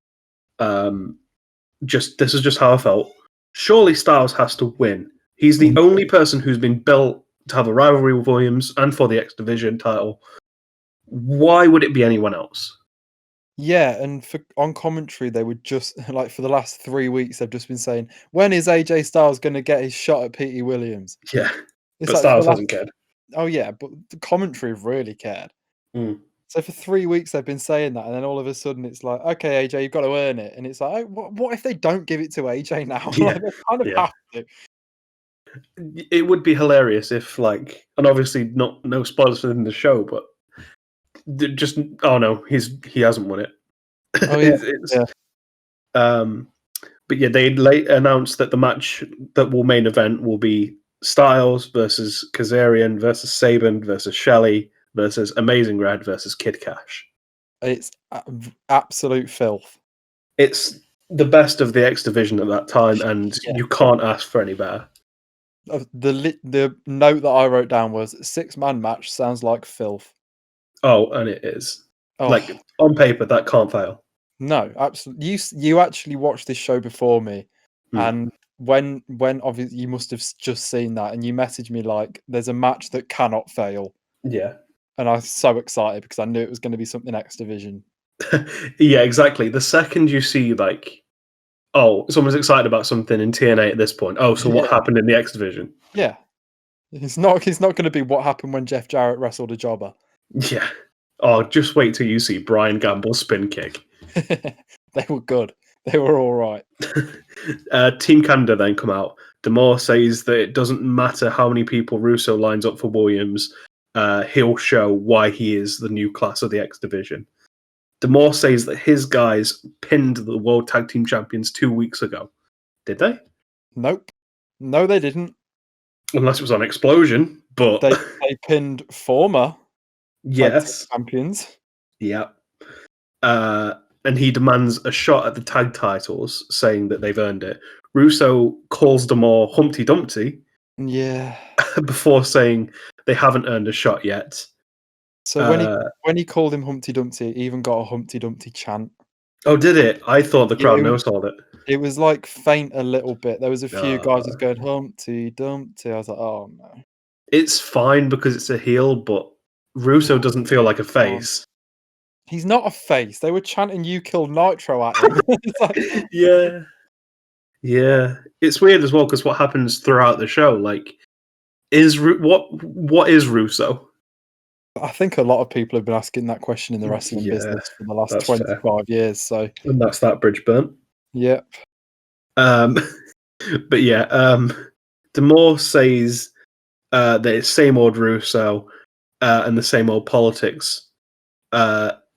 this is just how I felt. Surely Styles has to win. He's the only person who's been built to have a rivalry with Williams and for the X Division title. Why would it be anyone else? Yeah, and on commentary, they would just like for the last 3 weeks, they've just been saying, "When is AJ Styles going to get his shot at Petey Williams?" Yeah, it's but like Styles hasn't cared. Oh yeah, but the commentary have really cared. So for 3 weeks they've been saying that, and then all of a sudden it's like, "Okay, AJ, you've got to earn it," and it's like, oh, what if they don't give it to AJ now? Yeah, like, they kind of have to. It would be hilarious if, like, and obviously no spoilers for the show, but just he hasn't won it. Oh yeah, But yeah, they late announced that the match that will main event will be Styles versus Kazarian versus Sabin versus Shelley versus Amazing Red versus Kid Cash. It's absolute filth. It's the best of the X Division at that time, and you can't ask for any better. The note that I wrote down was 6-man match sounds like filth. Oh, and it is. Oh. Like, on paper, that can't fail. No, absolutely. You actually watched this show before me, and when obviously you must have just seen that, and you messaged me like, "There's a match that cannot fail." Yeah, and I was so excited because I knew it was going to be something X Division. Yeah, exactly. The second you see like, oh, someone's excited about something in TNA at this point. Oh, so what happened in the X Division? Yeah, it's not going to be what happened when Jeff Jarrett wrestled a jobber. Yeah. Oh, just wait till you see Brian Gamble's spin kick. They were good. They were all right. Team Canada then come out. D'Amore says that it doesn't matter how many people Russo lines up for Williams, he'll show why he is the new class of the X Division. D'Amore says that his guys pinned the World Tag Team Champions 2 weeks ago. Did they? Nope. No, they didn't. Unless it was on Explosion, but they pinned former yes champions. Yeah. And he demands a shot at the tag titles, saying that they've earned it. Russo calls D'Amore Humpty Dumpty. Yeah. Before saying they haven't earned a shot yet. So when he called him Humpty Dumpty, he even got a Humpty Dumpty chant. Oh, did it? I thought the crowd no-sold it. It was like faint a little bit. There was a few guys just going Humpty Dumpty. I was like, oh no. It's fine because it's a heel, but Russo doesn't feel like a face. He's not a face. They were chanting "You killed Nitro" at him. Yeah. It's weird as well because what happens throughout the show, like, what is Russo? I think a lot of people have been asking that question in the wrestling Yeah, business for the last that's fair. 25 years. So, And that's that bridge burnt. yeah. But yeah, Demore says that it's same old Russo and the same old politics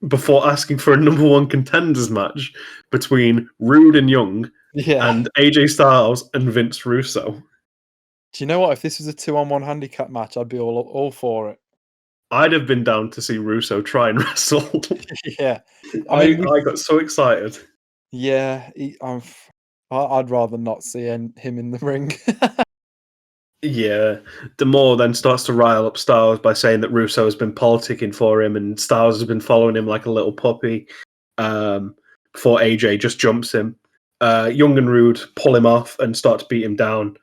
before asking for a number one contenders match between Rude and Young Yeah. and AJ Styles and Vince Russo. Do you know what? If this was a 2-on-1 handicap match, I'd be all for it. I'd have been down to see Russo try and wrestle. Yeah. I got so excited. Yeah. I'd rather not see him in the ring. Yeah, Demore then starts to rile up Styles by saying that Russo has been politicking for him and Styles has been following him like a little puppy. Before AJ just jumps him, Young and Rude pull him off and start to beat him down.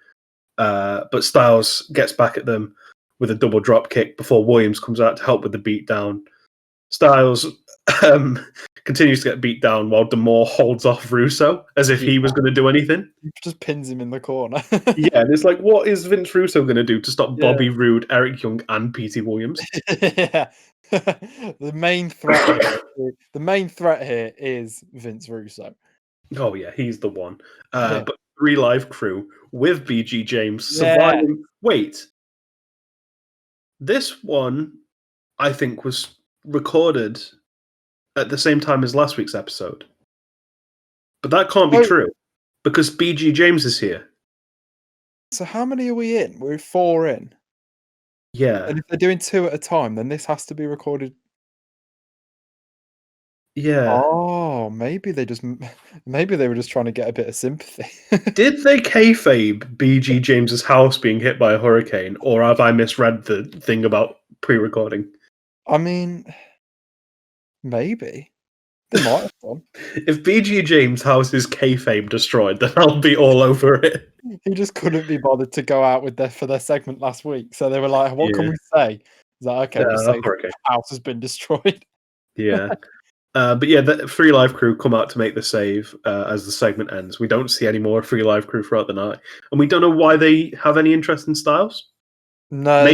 But Styles gets back at them with a double drop kick before Williams comes out to help with the beatdown. Styles continues to get beat down while Demore holds off Russo as if he was going to do anything. He just pins him in the corner. Yeah, and it's like, what is Vince Russo going to do to stop Yeah. Bobby Roode, Eric Young, and P.T. Williams? Yeah. The main threat here is Vince Russo. Oh yeah, he's the one. Yeah. But 3 Live Crew with BG James Yeah. surviving. Wait, this one I think was recorded at the same time as last week's episode, but that can't be true because BG James is here. So how many are we in? We're 4 in. Yeah, And if they're doing 2 at a time, then this has to be recorded. yeah. Oh, maybe they were just trying to get a bit of sympathy. Did they kayfabe BG James's house being hit by a hurricane, or have I misread the thing about pre-recording? I mean, maybe. They might have done. If BG James' house is kayfabe destroyed, then I'll be all over it. He just couldn't be bothered to go out with for their segment last week. So they were like, what can we say? He's like, okay, we'll say the house has been destroyed. Yeah. But yeah, the 3 Live Crew come out to make the save as the segment ends. We don't see any more 3 Live Crew throughout the night. And we don't know why they have any interest in Styles. No.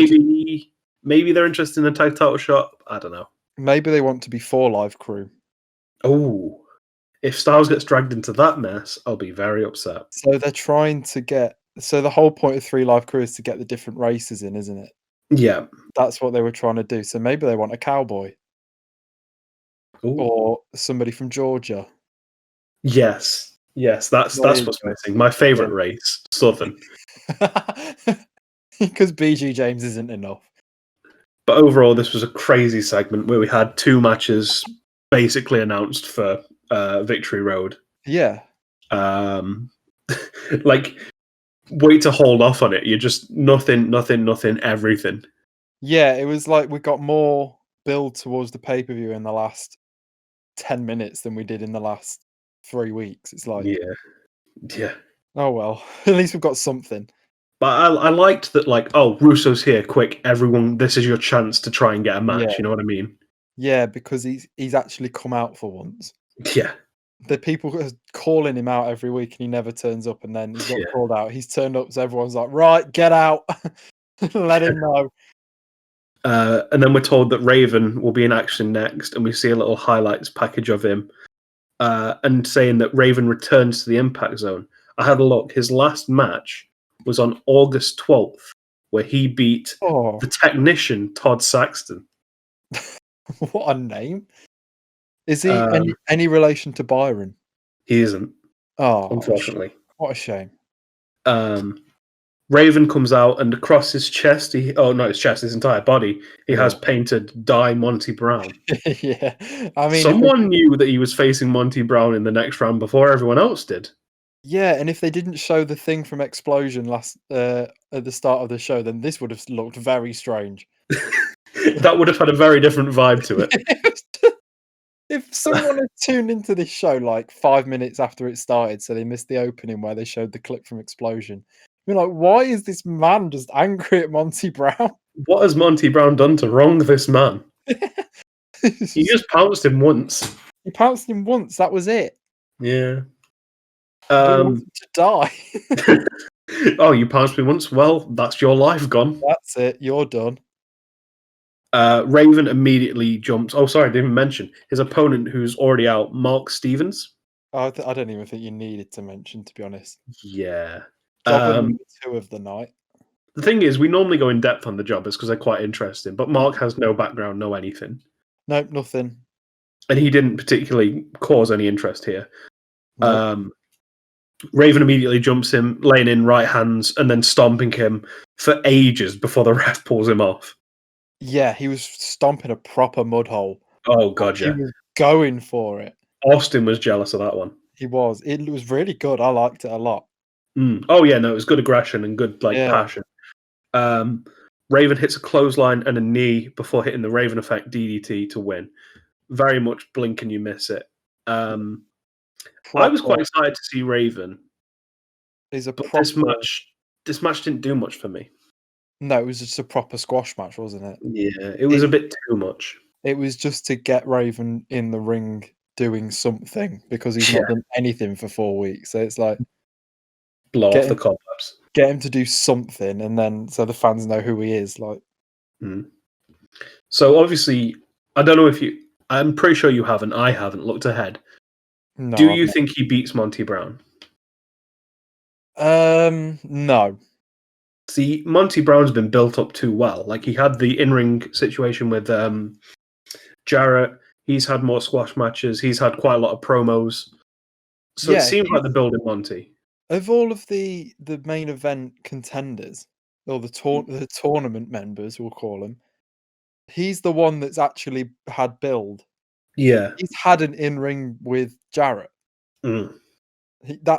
Maybe they're interested in a tag title shot. I don't know. Maybe they want to be 4 Live Crew. Oh, if Styles gets dragged into that mess, I'll be very upset. So they're trying to get... So the whole point of 3 Live Crew is to get the different races in, isn't it? Yeah. That's what they were trying to do. So maybe they want a cowboy. Ooh. Or somebody from Georgia. Yes, that's what's missing. My favourite race, Southern. Because BG James isn't enough. But overall, this was a crazy segment where we had 2 matches basically announced for Victory Road. Yeah. Like, wait to hold off on it. You're just nothing, everything. Yeah, it was like we got more build towards the pay-per-view in the last 10 minutes than we did in the last 3 weeks. It's like... Yeah. Oh, well. At least we've got something. But I liked that, like, oh, Russo's here, quick, everyone, this is your chance to try and get a match, Yeah. you know what I mean? Yeah, because he's actually come out for once. Yeah. The people are calling him out every week and he never turns up, and then he's got called out. He's turned up, so everyone's like, right, get out. Let him know. And then we're told that Raven will be in action next, and we see a little highlights package of him and saying that Raven returns to the Impact Zone. I had a look. His last match was on August 12th, where he beat the technician, Todd Saxton. What a name. Is he any relation to Byron? He isn't. Oh, unfortunately. What a shame. Raven comes out, and across his chest, his entire body, he has painted "Die Monty Brown." Yeah. I mean, someone knew that he was facing Monty Brown in the next round before everyone else did. Yeah, and if they didn't show the thing from Explosion last at the start of the show, then this would have looked very strange. That would have had a very different vibe to it. If someone had tuned into this show like 5 minutes after it started, so they missed the opening where they showed the clip from Explosion, you're like, why is this man just angry at Monty Brown? What has Monty Brown done to wrong this man? He just pounced him once. He pounced him once, that was it. Yeah. But he wanted to die. Oh, you pounced me once? Well, that's your life gone. That's it, you're done. Raven immediately jumps. Oh, sorry, I didn't even mention his opponent, who's already out, Mark Stevens. I don't even think you needed to mention, to be honest. Yeah. Jobber number 2 of the night. The thing is, we normally go in depth on the jobbers because they're quite interesting, but Mark has no background, no anything. Nope, nothing. And he didn't particularly cause any interest here. Nope. Raven immediately jumps him, laying in right hands, and then stomping him for ages before the ref pulls him off. Yeah, he was stomping a proper mud hole. Oh, God, He yeah. was going for it. Austin was jealous of that one. He was. It was really good. I liked it a lot. Oh, yeah, no, it was good aggression and good Yeah. passion. Raven hits a clothesline and a knee before hitting the Raven effect DDT to win. Very much blink and you miss it. I was quite excited to see Raven. But this match didn't do much for me. No, it was just a proper squash match, wasn't it? Yeah, it was a bit too much. It was just to get Raven in the ring doing something because he's not done anything for 4 weeks. So it's like blow off the cobwebs. Get him to do something, and then so the fans know who he is. Like, so obviously, I don't know if you. I'm pretty sure you haven't. I haven't looked ahead. No, do you think he beats Monty Brown? No. See, Monty Brown's been built up too well. Like, he had the in-ring situation with Jarrett. He's had more squash matches. He's had quite a lot of promos. So it seems like they're building Monty. Of all of the main event contenders, or the tournament members, we'll call them, he's the one that's actually had build. Yeah. He's had an in-ring with Jarrett.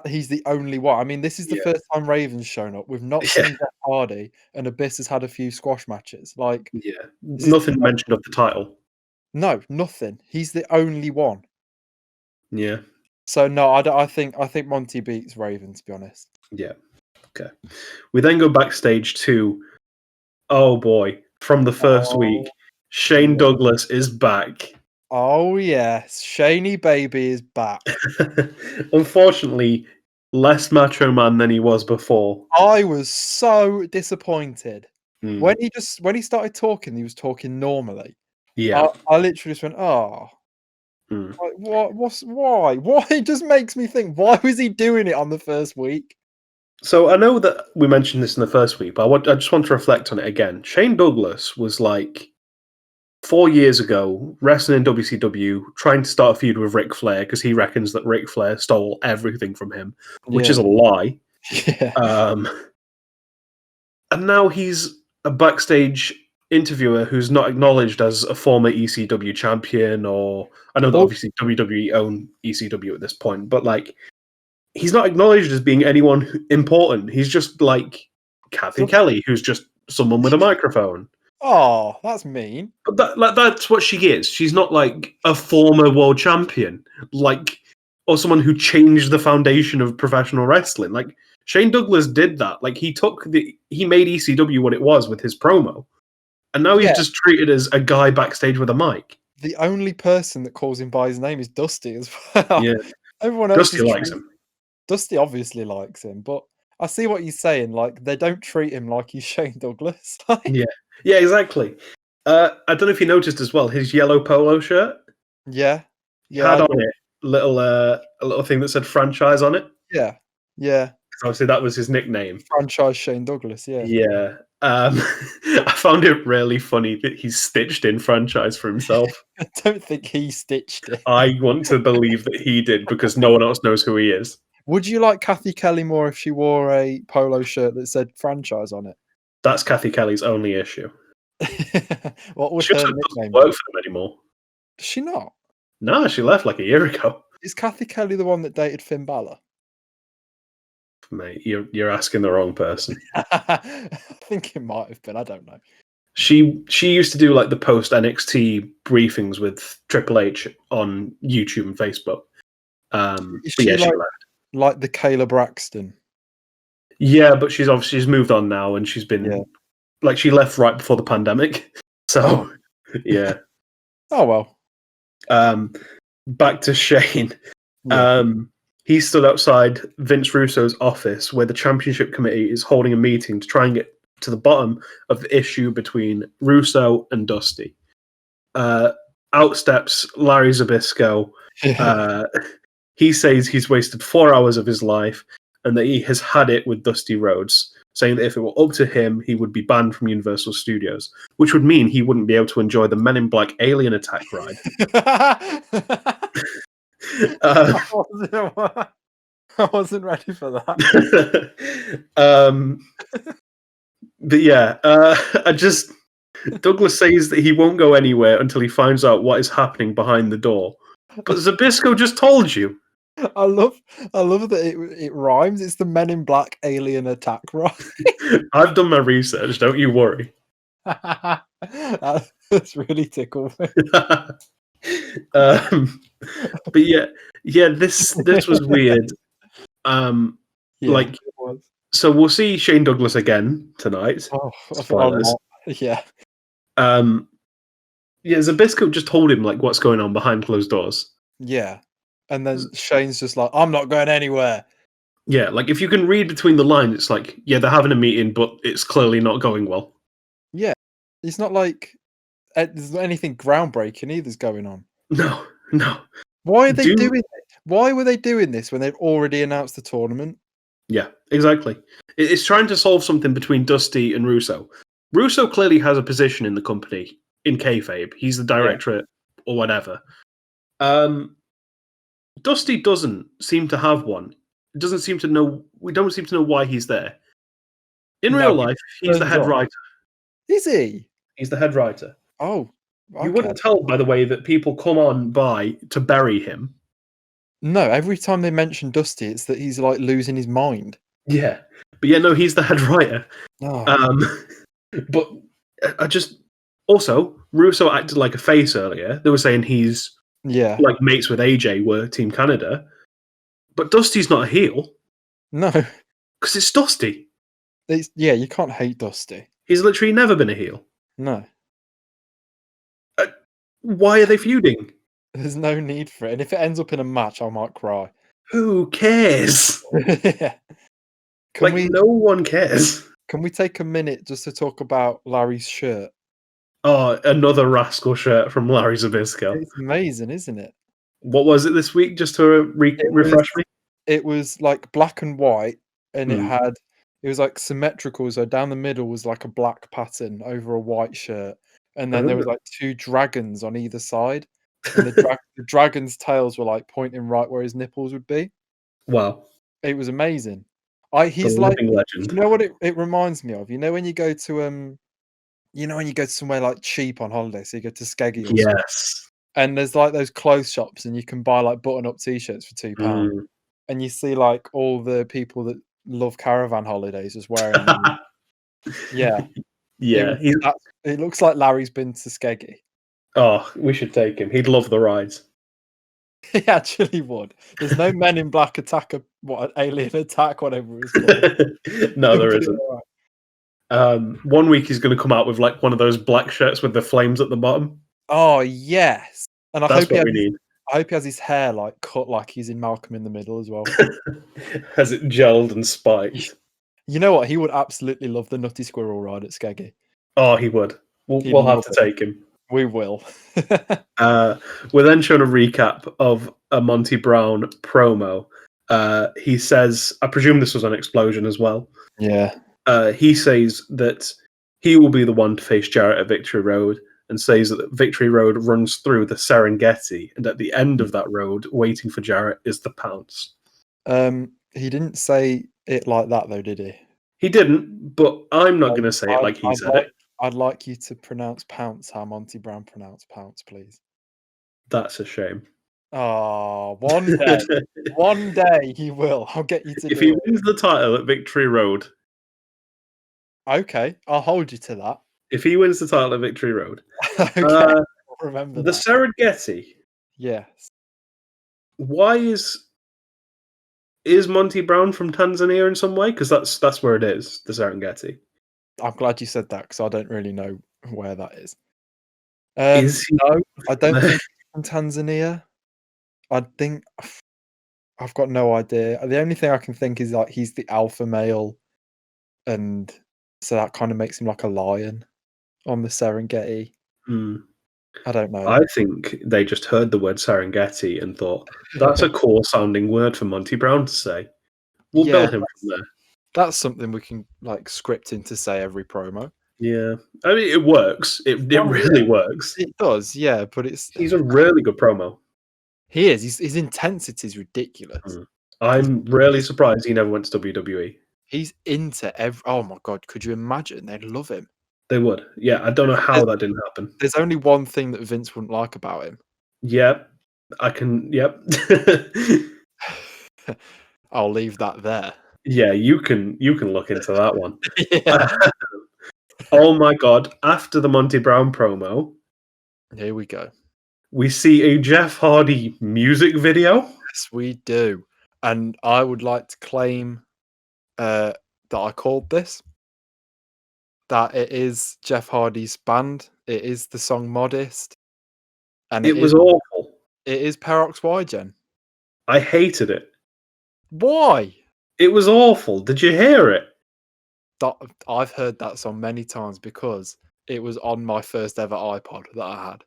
He's the only one. I mean, this is the first time Raven's shown up. We've not seen Jeff Hardy, and Abyss has had a few squash matches. Like, nothing mentioned of the title. No, nothing. He's the only one. Yeah. So no, I think Monty beats Raven, to be honest. Yeah. Okay. We then go backstage to, oh boy, from the first week, Shane Douglas is back. Oh yes, Shaney baby is back. Unfortunately, less Macho Man than he was before. I was so disappointed when he started talking. He was talking normally. Yeah, I literally just went, oh. Like, why? Why? It just makes me think, why was he doing it on the first week? So I know that we mentioned this in the first week, but I just want to reflect on it again. Shane Douglas was like 4 years ago wrestling in WCW, trying to start a feud with Ric Flair because he reckons that Ric Flair stole everything from him, which is a lie. Yeah. And now he's a backstage interviewer who's not acknowledged as a former ECW champion, or I know that obviously WWE own ECW at this point, but like he's not acknowledged as being anyone important. He's just like Kathy Kelly, who's just someone with a microphone. Oh, that's mean. But that's what she is. She's not like a former world champion, like, or someone who changed the foundation of professional wrestling. Like Shane Douglas did that. Like he made ECW what it was with his promo. And now he's just treated as a guy backstage with a mic. The only person that calls him by his name is Dusty as well. Yeah. Everyone else Dusty likes him. Dusty obviously likes him, but I see what you're saying. Like, they don't treat him like he's Shane Douglas. Yeah, exactly. I don't know if you noticed as well, his yellow polo shirt. Yeah. Had on it a little thing that said franchise on it. Yeah. Obviously, that was his nickname. Franchise Shane Douglas, yeah. Yeah. I found it really funny that he's stitched in franchise for himself. I don't think he stitched it. I want to believe that he did because no one else knows who he is. Would you like Kathy Kelly more if she wore a polo shirt that said franchise on it? That's Kathy Kelly's only issue. What was she her doesn't nickname? Work for them anymore. Does she not? No, she left like a year ago. Is Kathy Kelly the one that dated Finn Balor? Mate, you're asking the wrong person. I think it might have been. I don't know. She used to do like the post NXT briefings with Triple H on YouTube and Facebook. She left. Like the Kayla Braxton. Yeah, but she's moved on now, and she's been like she left right before the pandemic. So yeah. Oh well. Back to Shane. Yeah. He stood outside Vince Russo's office where the championship committee is holding a meeting to try and get to the bottom of the issue between Russo and Dusty. Out steps Larry Zbyszko. He says he's wasted 4 hours of his life and that he has had it with Dusty Rhodes, saying that if it were up to him, he would be banned from Universal Studios, which would mean he wouldn't be able to enjoy the Men in Black alien attack ride. I wasn't ready for that. But yeah, Douglas says that he won't go anywhere until he finds out what is happening behind the door. But Zbyszko just told you. I love that it rhymes. It's the Men in Black alien attack ride. I've done my research, don't you worry. That's really tickled me. But yeah, this was weird. Like, it was. So we'll see Shane Douglas again tonight. Spoilers. Yeah. Zbyszko just told him like what's going on behind closed doors. Yeah. And then Shane's just like, I'm not going anywhere. Yeah, like if you can read between the lines, it's like, yeah, they're having a meeting, but it's clearly not going well. Yeah. It's not like there's not anything groundbreaking either's going on. No. Why are they doing it? Why were they doing this when they've already announced the tournament? Yeah, exactly. It's trying to solve something between Dusty and Russo. Russo clearly has a position in the company in kayfabe. He's the directorate or whatever. Dusty doesn't seem to have one. Doesn't seem to know. We don't seem to know why he's there. In real life, he's the head writer. Is he? He's the head writer. Oh, okay. You wouldn't tell by the way that people come on by to bury him. No, every time they mention Dusty, it's that he's like losing his mind. Yeah, but yeah, no, he's the head writer. Oh. But I just also Russo acted like a face earlier. They were saying he's like mates with AJ, were Team Canada, but Dusty's not a heel. No, because it's Dusty. You can't hate Dusty. He's literally never been a heel. No. Why are they feuding? There's no need for it. And if it ends up in a match, I might cry. Who cares? No one cares. Can we take a minute just to talk about Larry's shirt? Oh, another rascal shirt from Larry Zbyszko. It's amazing, isn't it? What was it this week? Just to refresh me? It was like black and white, and it was like symmetrical. So down the middle was like a black pattern over a white shirt. And then there was like two dragons on either side. And the dragon's tails were like pointing right where his nipples would be. Wow. It was amazing. He's like, legend. You know what it reminds me of? You know when you go to somewhere like cheap on holiday, so you go to Skeggy or something, and there's like those clothes shops and you can buy like button-up t-shirts for £2. And you see like all the people that love caravan holidays just wearing them. Yeah. It looks like Larry's been to Skeggy. Oh, we should take him. He'd love the rides. He actually would. There's no Men in Black alien attack, whatever it's called. No, there isn't. Right. 1 week he's going to come out with like one of those black shirts with the flames at the bottom. Oh yes, and that's what we need. I hope he has his hair like cut like he's in Malcolm in the Middle as well. Has it gelled and spiked? You know what? He would absolutely love the Nutty Squirrel ride at Skeggy. Oh, he would. We'll have to take him. We will. We're then shown a recap of a Monty Brown promo. He says, I presume this was an explosion as well. Yeah. He says that he will be the one to face Jarrett at Victory Road, and says that Victory Road runs through the Serengeti, and at the end of that road, waiting for Jarrett, is the Pounce. He didn't say it like that, though, did he? He didn't, but I'm not going to say it like he said it. I'd like you to pronounce Pounce how Monty Brown pronounced Pounce, please. That's a shame. Oh, one day. One day he will. I'll get you to do it. If he wins the title at Victory Road. Okay, I'll hold you to that. If he wins the title at Victory Road. Okay, I'll remember the that. Serengeti. Yes. Why is Monty Brown from Tanzania in some way? Because that's where it is, the Serengeti. I'm glad you said that because I don't really know where that is. No, I don't think he's from Tanzania. I think I've got no idea. The only thing I can think is like he's the alpha male, and So that kind of makes him like a lion on the Serengeti. Hmm. I don't know. I think they just heard the word Serengeti and thought, that's a cool sounding word for Monty Brown to say. We'll Yeah, build him from there. that's something we can like script in to say every promo. Yeah. I mean, it works. It really works. It does, yeah, but it's He's a really good promo. he is. His intensity is ridiculous. Mm. I'm really surprised he never went to WWE. He's into every. Oh my god, could you imagine? They'd love him. They would. Yeah, I don't know how that didn't happen. There's only one thing that Vince wouldn't like about him. Yep. I can. Yep. I'll leave that there. Yeah, you can look into that one. Yeah. Oh my god! After the Monty Brown promo, Here we go. we see a Jeff Hardy music video. Yes, we do. And I would like to claim that I called this. That it is Jeff Hardy's band. It is the song Modest. And It was awful. It is Perox Wygen. I hated it. Why? It was awful. Did you hear it? I've heard that song many times because it was on my first ever iPod that I had.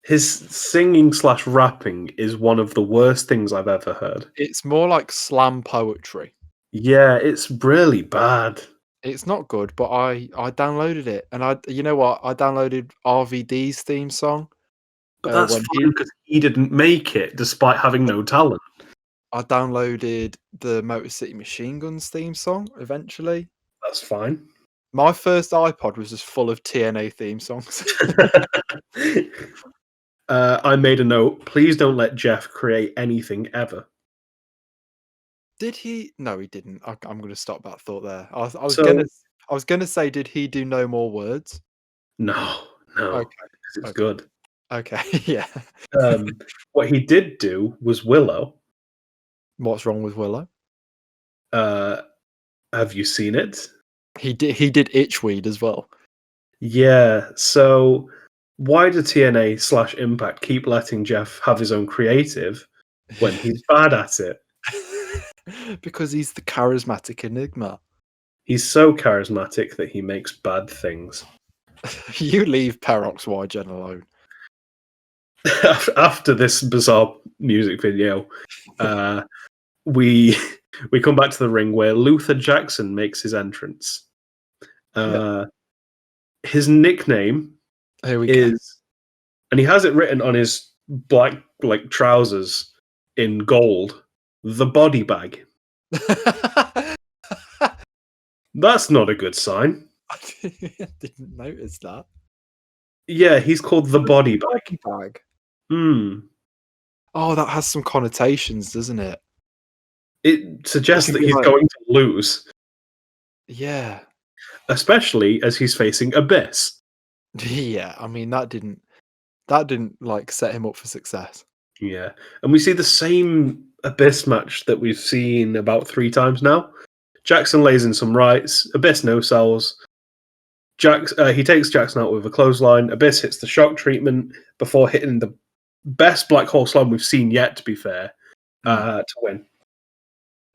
His singing / rapping is one of the worst things I've ever heard. It's more like slam poetry. Yeah, it's really bad. It's not good, but I downloaded it, and you know what? I downloaded RVD's theme song. But that's fine because he didn't make it despite having no talent. I downloaded the Motor City Machine Guns theme song eventually. That's fine. My first iPod was just full of TNA theme songs. I made a note. Please don't let Jeff create anything ever. Did he? No, he didn't. I'm going to stop that thought there. I was gonna say, did he do No More Words? No. Okay, it's good. Okay, yeah. What he did do was Willow. What's wrong with Willow? Have you seen it? He did Itchweed as well. Yeah. So why do TNA / Impact keep letting Jeff have his own creative when he's bad at it? Because he's the charismatic enigma. He's so charismatic that he makes bad things. You leave Perox Wygen alone. After this bizarre music video, we come back to the ring where Luther Jackson makes his entrance. His nickname is, and he has it written on his black trousers in gold, the Body Bag. That's not a good sign. I didn't notice that. Yeah, he's called the Body Bag. Oh, that has some connotations, doesn't it? It suggests that he's going to lose. Yeah. Especially as he's facing Abyss. Yeah, I mean that didn't like set him up for success. Yeah. And we see the same Abyss match that we've seen about 3 times now. Jackson lays in some rights, Abyss no sells. He takes Jackson out with a clothesline. Abyss hits the shock treatment before hitting the best Black Hole Slam we've seen yet, to be fair, to win.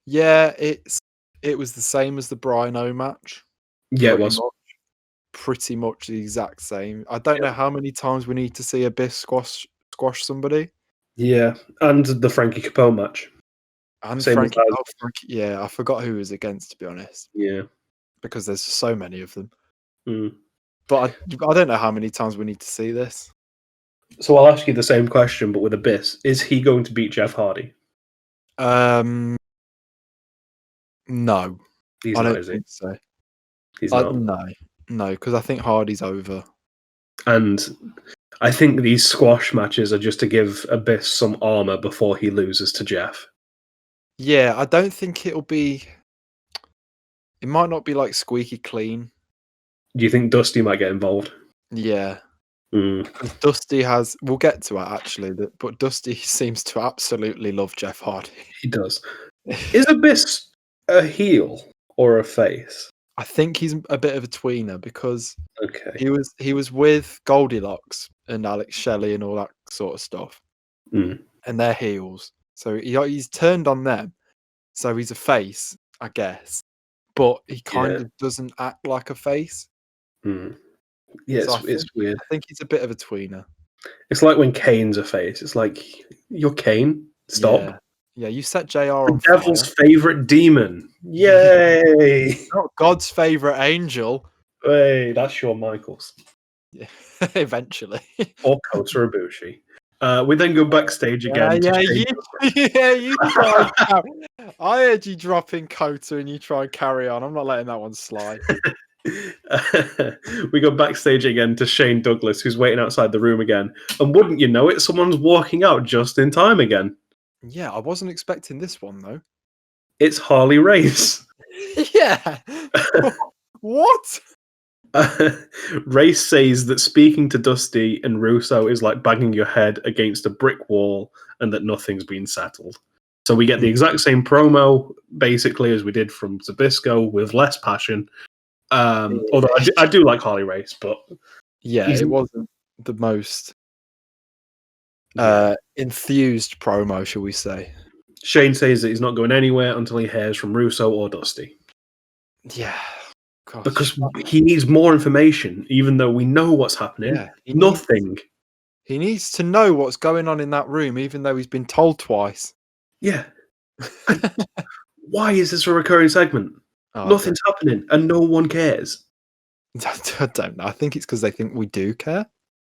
Yeah, it was the same as the Brian O match. Yeah, it was. Pretty much the exact same. I don't know how many times we need to see Abyss squash somebody. Yeah, and the Frankie Capone match. And Frankie, yeah, I forgot who he was against, to be honest. Yeah. Because there's so many of them. Mm. But I don't know how many times we need to see this. So I'll ask you the same question, but with Abyss. Is he going to beat Jeff Hardy? No. He's I not, don't is he? think so. He's not. No, because I think Hardy's over. And I think these squash matches are just to give Abyss some armor before he loses to Jeff. Yeah, I don't think it'll be. It might not be like squeaky clean. Do you think Dusty might get involved? Yeah. Because Dusty has. We'll get to it actually, but Dusty seems to absolutely love Jeff Hardy. He does. Is Abyss a heel or a face? I think he's a bit of a tweener because he was with Goldilocks and Alex Shelley and all that sort of stuff, and they're heels. So he's turned on them. So he's a face, I guess. but he kind of doesn't act like a face. Yeah, So it's weird. I think he's a bit of a tweener. It's like when Kane's a face. It's like, you're Kane. Stop. Yeah. You set JR on The devil's fire. favorite demon. Yay! Not God's favorite angel. Hey, that's Shawn Michaels. Yeah, eventually. Or Kota Ibushi. We then go backstage again. You try. I heard you dropping Kota and you try and carry on. I'm not letting that one slide. We go backstage again to Shane Douglas, who's waiting outside the room again. And wouldn't you know it, someone's walking out just in time again. Yeah, I wasn't expecting this one though. It's Harley Race. Yeah. What? Race says that speaking to Dusty and Russo is like banging your head against a brick wall and that nothing's been settled. So we get the exact same promo, basically, as we did from Zbyszko with less passion. Although I do like Harley Race, but... Yeah, it wasn't the most enthused promo, shall we say. Shane says that he's not going anywhere until he hears from Russo or Dusty. Yeah. Gosh. Because he needs more information, even though we know what's happening. Yeah, Nothing. He needs to know what's going on in that room, even though he's been told twice. Yeah. Why is this a recurring segment? Nothing's happening, and no one cares. I don't know. I think it's because they think we do care.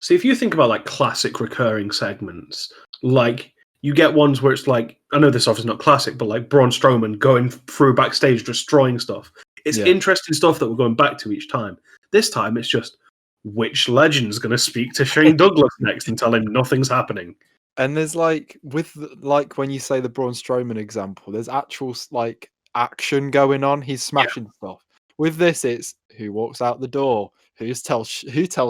So if you think about like classic recurring segments, like you get ones where it's like, I know this stuff is not classic, but like Braun Strowman going through backstage, destroying stuff. It's interesting stuff that we're going back to each time. This time it's just, which legend's going to speak to Shane Douglas next and tell him nothing's happening? And there's like, when you say the Braun Strowman example, there's actual like action going on. He's smashing stuff. With this, it's who walks out the door, who tells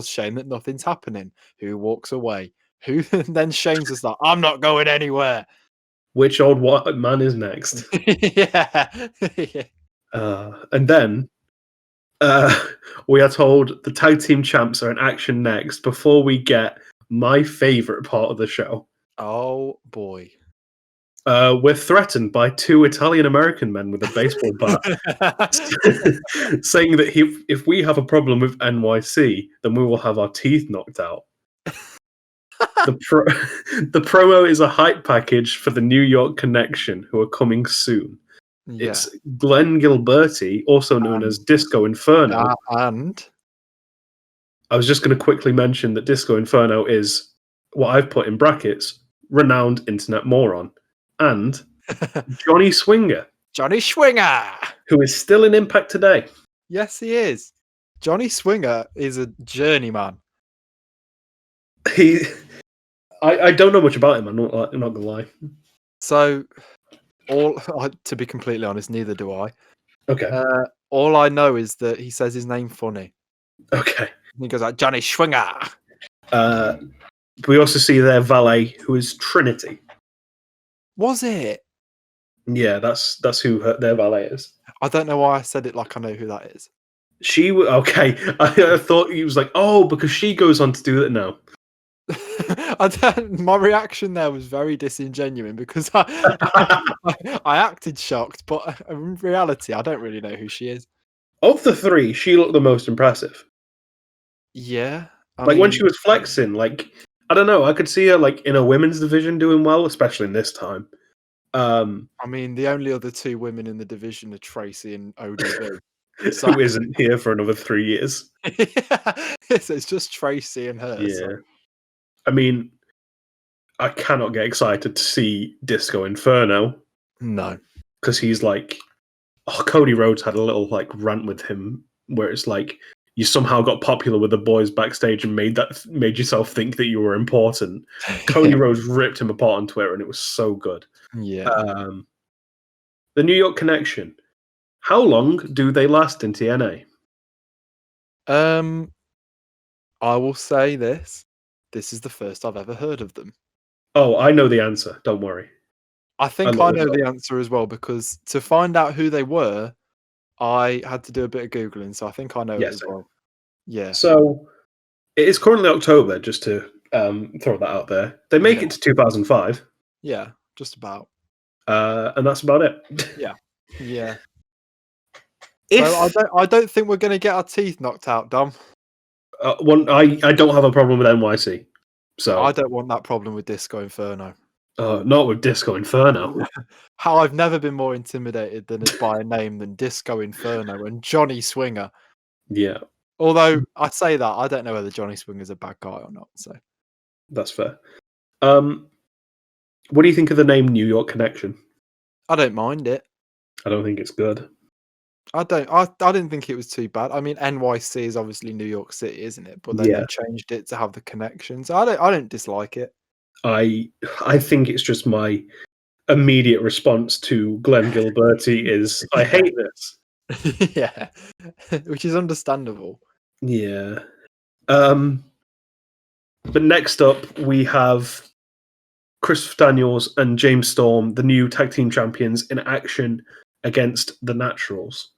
Shane that nothing's happening, who walks away, who then Shane's just like, I'm not going anywhere. Which old white man is next? Yeah. And then we are told the tag team champs are in action next before we get my favorite part of the show. Oh boy. We're threatened by two Italian-American men with a baseball bat, saying that if we have a problem with NYC, then we will have our teeth knocked out. The promo is a hype package for the New York Connection, who are coming soon. Yeah. It's Glenn Gilberti, also known as Disco Inferno. And I was just going to quickly mention that Disco Inferno is what I've put in brackets, renowned internet moron. And Johnny Swinger. Johnny Swinger! Who is still in Impact today. Yes, he is. Johnny Swinger is a journeyman. I don't know much about him, I'm not going to lie. So, to be completely honest, neither do I. Okay. All I know is that he says his name funny. Okay. And he goes like, Johnny Swinger! We also see their valet, who is Trinity. Was it? Yeah, that's who their valet is. I don't know why I said it like I know who that is. Okay. I thought he was like, oh, because she goes on to do it now. My reaction there was very disingenuous because I acted shocked, but in reality, I don't really know who she is. Of the three, she looked the most impressive. Yeah. When she was flexing, like, I don't know, I could see her like in a women's division doing well, especially in this time. I mean, the only other two women in the division are Tracy and ODB. So who isn't here for another 3 years. So it's just Tracy and her. Yeah. So. I mean, I cannot get excited to see Disco Inferno. No. Because he's like, Cody Rhodes had a little like rant with him where it's like, you somehow got popular with the boys backstage and made yourself think that you were important. Cody Rhodes ripped him apart on Twitter and it was so good. Yeah. The New York Connection. How long do they last in TNA? I will say this. This is the first I've ever heard of them. Oh, I know the answer. Don't worry. I think I know the answer as well because to find out who they were, I had to do a bit of Googling, so I think I know it as well. Yeah. So it is currently October, just to throw that out there. They make it to 2005. Yeah, just about. And that's about it. Yeah. Yeah. So I don't think we're going to get our teeth knocked out, Dom. I don't have a problem with NYC, so I don't want that problem with Disco Inferno. not with Disco Inferno. How I've never been more intimidated by a name than Disco Inferno and Johnny Swinger. Yeah, Although I say that, I don't know whether Johnny Swinger's a bad guy or not. So that's fair. What do you think of the name New York Connection? I don't mind it. I don't think it's good. I didn't think it was too bad. I mean, NYC is obviously New York City, isn't it? But then Yeah, they changed it to have the connection. So I don't dislike it. I think it's just my immediate response to Glenn Gilberti is I Yeah. hate this. Yeah. Which is understandable. Yeah. But next up we have Chris Daniels and James Storm, the new tag team champions, in action against the Naturals.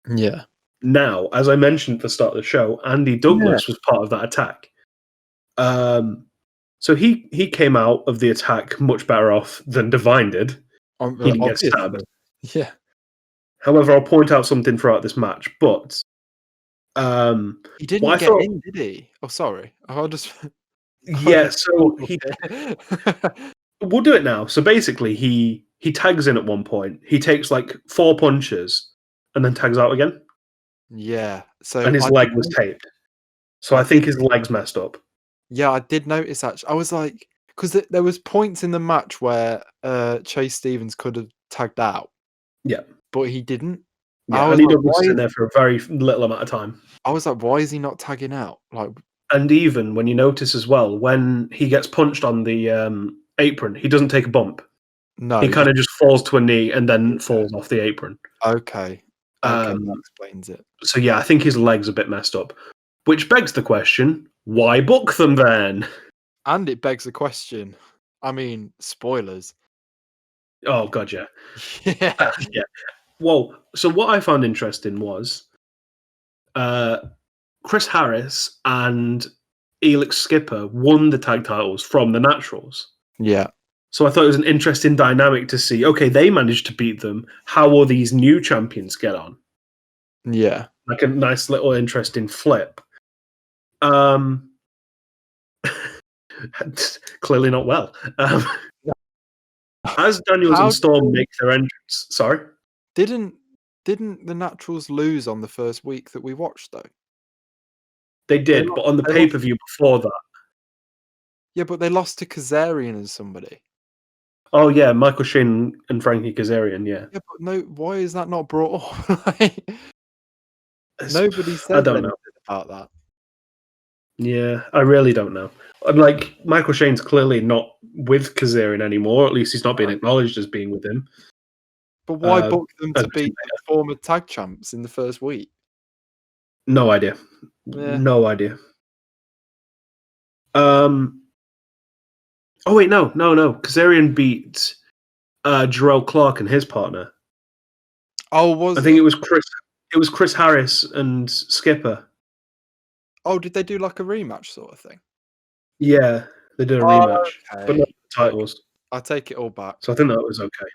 Yeah. Now, as I mentioned at the start of the show, Andy Douglas was part of that attack. So he came out of the attack much better off than Divine did. He didn't get stabbed. Yeah. However, I'll point out something throughout this match, but He didn't get in, did he? Oh, sorry. I'll just yeah, so we'll do it now. So basically he tags in at one point. He takes like 4 punches and then tags out again. Yeah. So And his leg was taped. So I think his leg's messed up. Yeah, I did notice actually. I was like, because there was points in the match where Chase Stevens could have tagged out. Yeah. But he didn't. Yeah, Andy Douglas was in there for a very little amount of time. I was like, why is he not tagging out? Like, and even when you notice as well, when he gets punched on the apron, he doesn't take a bump. No. He kind of just falls to a knee and then falls off the apron. Okay. That explains it. So yeah, I think his leg's a bit messed up. Which begs the question, why book them then? And it begs the question. I mean, spoilers. Oh god, yeah. Yeah. Yeah. Well, so what I found interesting was Chris Harris and Elix Skipper won the tag titles from the Naturals. Yeah. So I thought it was an interesting dynamic to see, okay, they managed to beat them. How will these new champions get on? Yeah. Like a nice little interesting flip. Clearly not well. As Daniels and Storm make their entrance, sorry? Didn't the Naturals lose on the first week that we watched though? They did, but on the pay-per-view before that. Yeah, but they lost to Kazarian and somebody. Oh yeah, Michael Shane and Frankie Kazarian, yeah. Yeah, but no, why is that not brought up? Nobody said I don't know about that. Yeah, I really don't know. Like, Michael Shane's clearly not with Kazarian anymore. At least he's not being acknowledged as being with him. But why book them to beat the former tag champs in the first week? No idea. Yeah. No idea. Oh wait, no. Kazarian beat Jarrell Clark and his partner. Oh, I think it was Chris. It was Chris Harris and Skipper. Oh, did they do like a rematch sort of thing? Yeah, they did a rematch, but not the titles. I take it all back. So I think that was okay.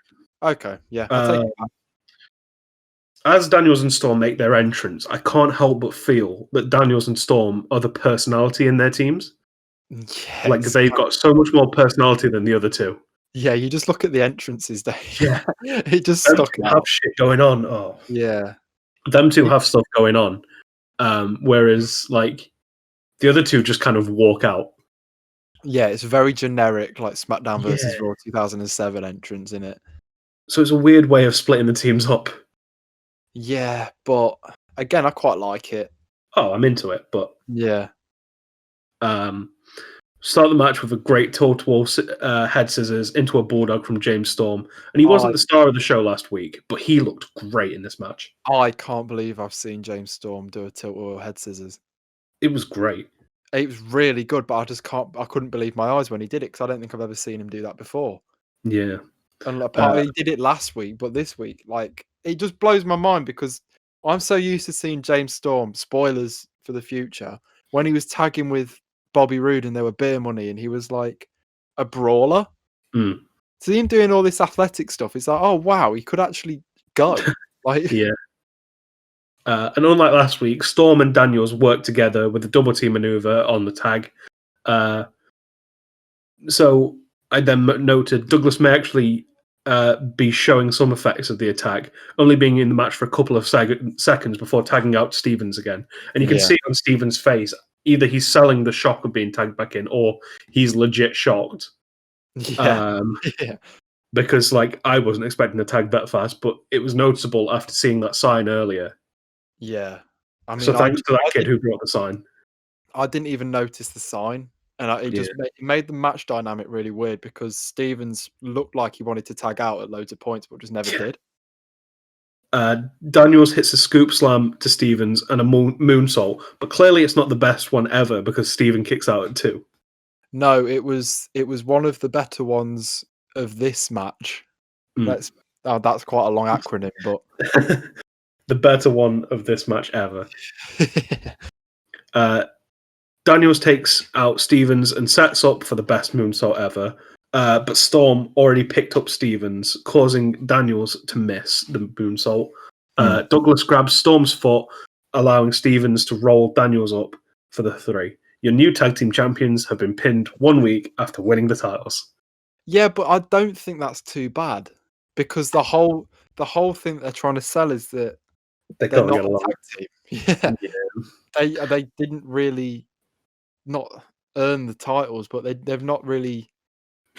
Okay, yeah, I take it back. As Daniels and Storm make their entrance, I can't help but feel that Daniels and Storm are the personality in their teams. Yeah, like they've got so much more personality than the other two. Yeah, you just look at the entrances, Yeah, it just them stuck two out. have shit going on. Oh, yeah, them two have stuff going on. Whereas like the other two just kind of walk out. Yeah, it's very generic, like SmackDown versus Raw 2007 entrance in it. So it's a weird way of splitting the teams up. Yeah, but again, I quite like it. Oh, I'm into it, but yeah. Start the match with a great total head scissors into a bulldog from James Storm, and he wasn't the star of the show last week, but he looked great in this match. I can't believe I've seen James Storm do a tilt-a-whirl head scissors. It was great. It was really good, but I couldn't believe my eyes when he did it because I don't think I've ever seen him do that before. Yeah. And he did it last week, but this week, like, it just blows my mind because I'm so used to seeing James Storm, spoilers for the future, when he was tagging with Bobby Roode and there were beer money and he was like a brawler. Mm. So him doing all this athletic stuff, it's like, oh wow, he could actually go. Like, yeah. And unlike last week, Storm and Daniels worked together with a double team maneuver on the tag. So I then noted Douglas may actually be showing some effects of the attack, only being in the match for a couple of seconds before tagging out Stevens again. And you can see on Stevens' face, either he's selling the shock of being tagged back in, or he's legit shocked. Yeah. Because I wasn't expecting a tag that fast, but it was noticeable after seeing that sign earlier. Yeah. I mean, So thanks to that kid who brought the sign. I didn't even notice the sign, and it just made the match dynamic really weird because Stevens looked like he wanted to tag out at loads of points, but just never did. Daniels hits a scoop slam to Stevens and a moonsault, but clearly it's not the best one ever because Steven kicks out at 2. No, it was one of the better ones of this match. That's quite a long acronym, but the better one of this match ever. Daniels takes out Stevens and sets up for the best moonsault ever. But Storm already picked up Stevens, causing Daniels to miss the moonsault. Douglas grabs Storm's foot, allowing Stevens to roll Daniels up for the 3. Your new tag team champions have been pinned 1 week after winning the titles. Yeah, but I don't think that's too bad because the whole thing that they're trying to sell is that They they're can't not get a along. tag team. Yeah. They didn't really not earn the titles, but they've not really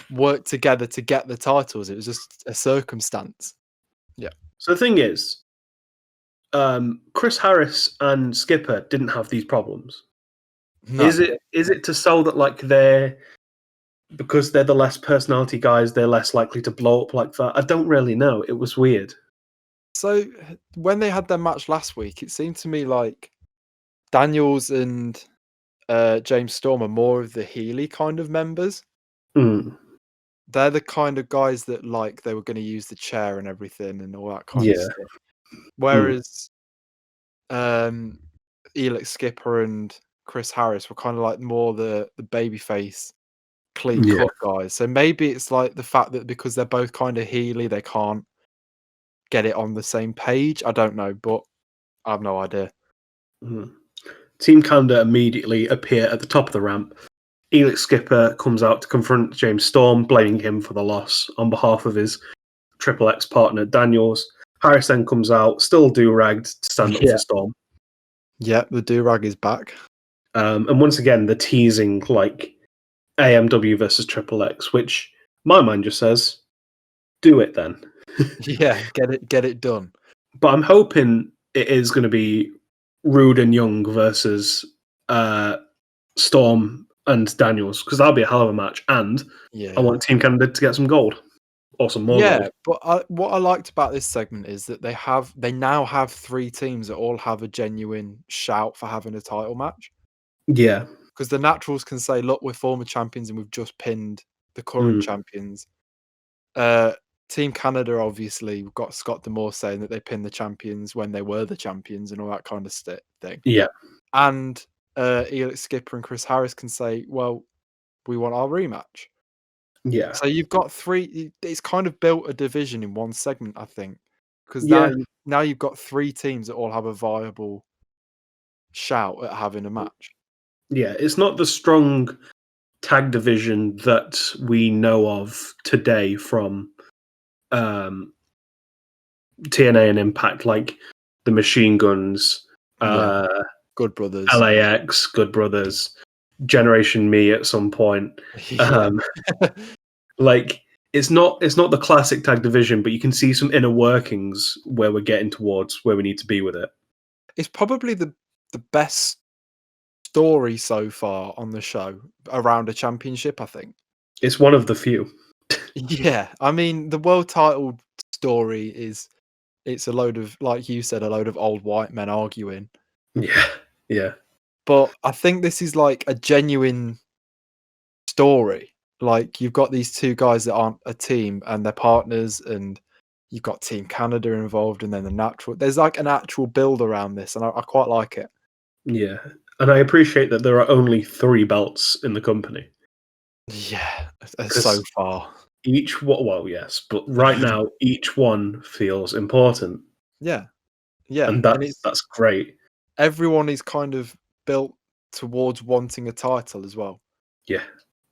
worked together to get the titles. It was just a circumstance. Yeah. So the thing is, Chris Harris and Skipper didn't have these problems. No. Is it to sell that because they're the less personality guys, they're less likely to blow up like that? I don't really know. It was weird. So when they had their match last week, it seemed to me like Daniels and James Storm are more of the Healy kind of members. They're the kind of guys that they were going to use the chair and everything and all that kind of stuff. Whereas Elix Skipper and Chris Harris were kind of more the babyface, clean cut guys. So maybe it's the fact that because they're both kind of Healy, they can't get it on the same page. I don't know, but I have no idea. Team Canada immediately appear at the top of the ramp. Elix Skipper comes out to confront James Storm, blaming him for the loss on behalf of his Triple X partner Daniels. Harris then comes out, still do-ragged, to stand up for Storm. Yeah, the do-rag is back. And once again, the teasing AMW versus Triple X, which my mind just says, do it then. Yeah, get it done. But I'm hoping it is going to be Rude and Young versus Storm and Daniels, because that'll be a hell of a match. And I want Team Canada to get some gold. Or some more gold. But what I liked about this segment is that they now have 3 teams that all have a genuine shout for having a title match. Yeah. Because the Naturals can say, look, we're former champions and we've just pinned the current champions. Team Canada, obviously, we've got Scott D'Amore saying that they pinned the champions when they were the champions and all that kind of thing. Yeah. And Elix Skipper and Chris Harris can say, well, we want our rematch. Yeah. So you've got 3. It's kind of built a division in one segment, I think, because now you've got 3 teams that all have a viable shout at having a match. Yeah, it's not the strong tag division that we know of today from TNA and Impact, like the Machine Guns, Good Brothers, LAX, Good Brothers, Generation Me at some point. It's not the classic tag division, but you can see some inner workings where we're getting towards where we need to be with it. It's probably the best story so far on the show around a championship, I think. It's one of the few. Yeah, I mean, the world title story it's a load of, like you said, a load of old white men arguing. Yeah. But I think this is a genuine story. You've got these 2 guys that aren't a team and they're partners, and you've got Team Canada involved, and then the Natural. There's an actual build around this, and I quite like it. Yeah, and I appreciate that there are only 3 belts in the company. Yeah, so far. Well, yes, but right now each one feels important. Yeah. Yeah, and that's great. everyone is kind of built towards wanting a title as well. Yeah,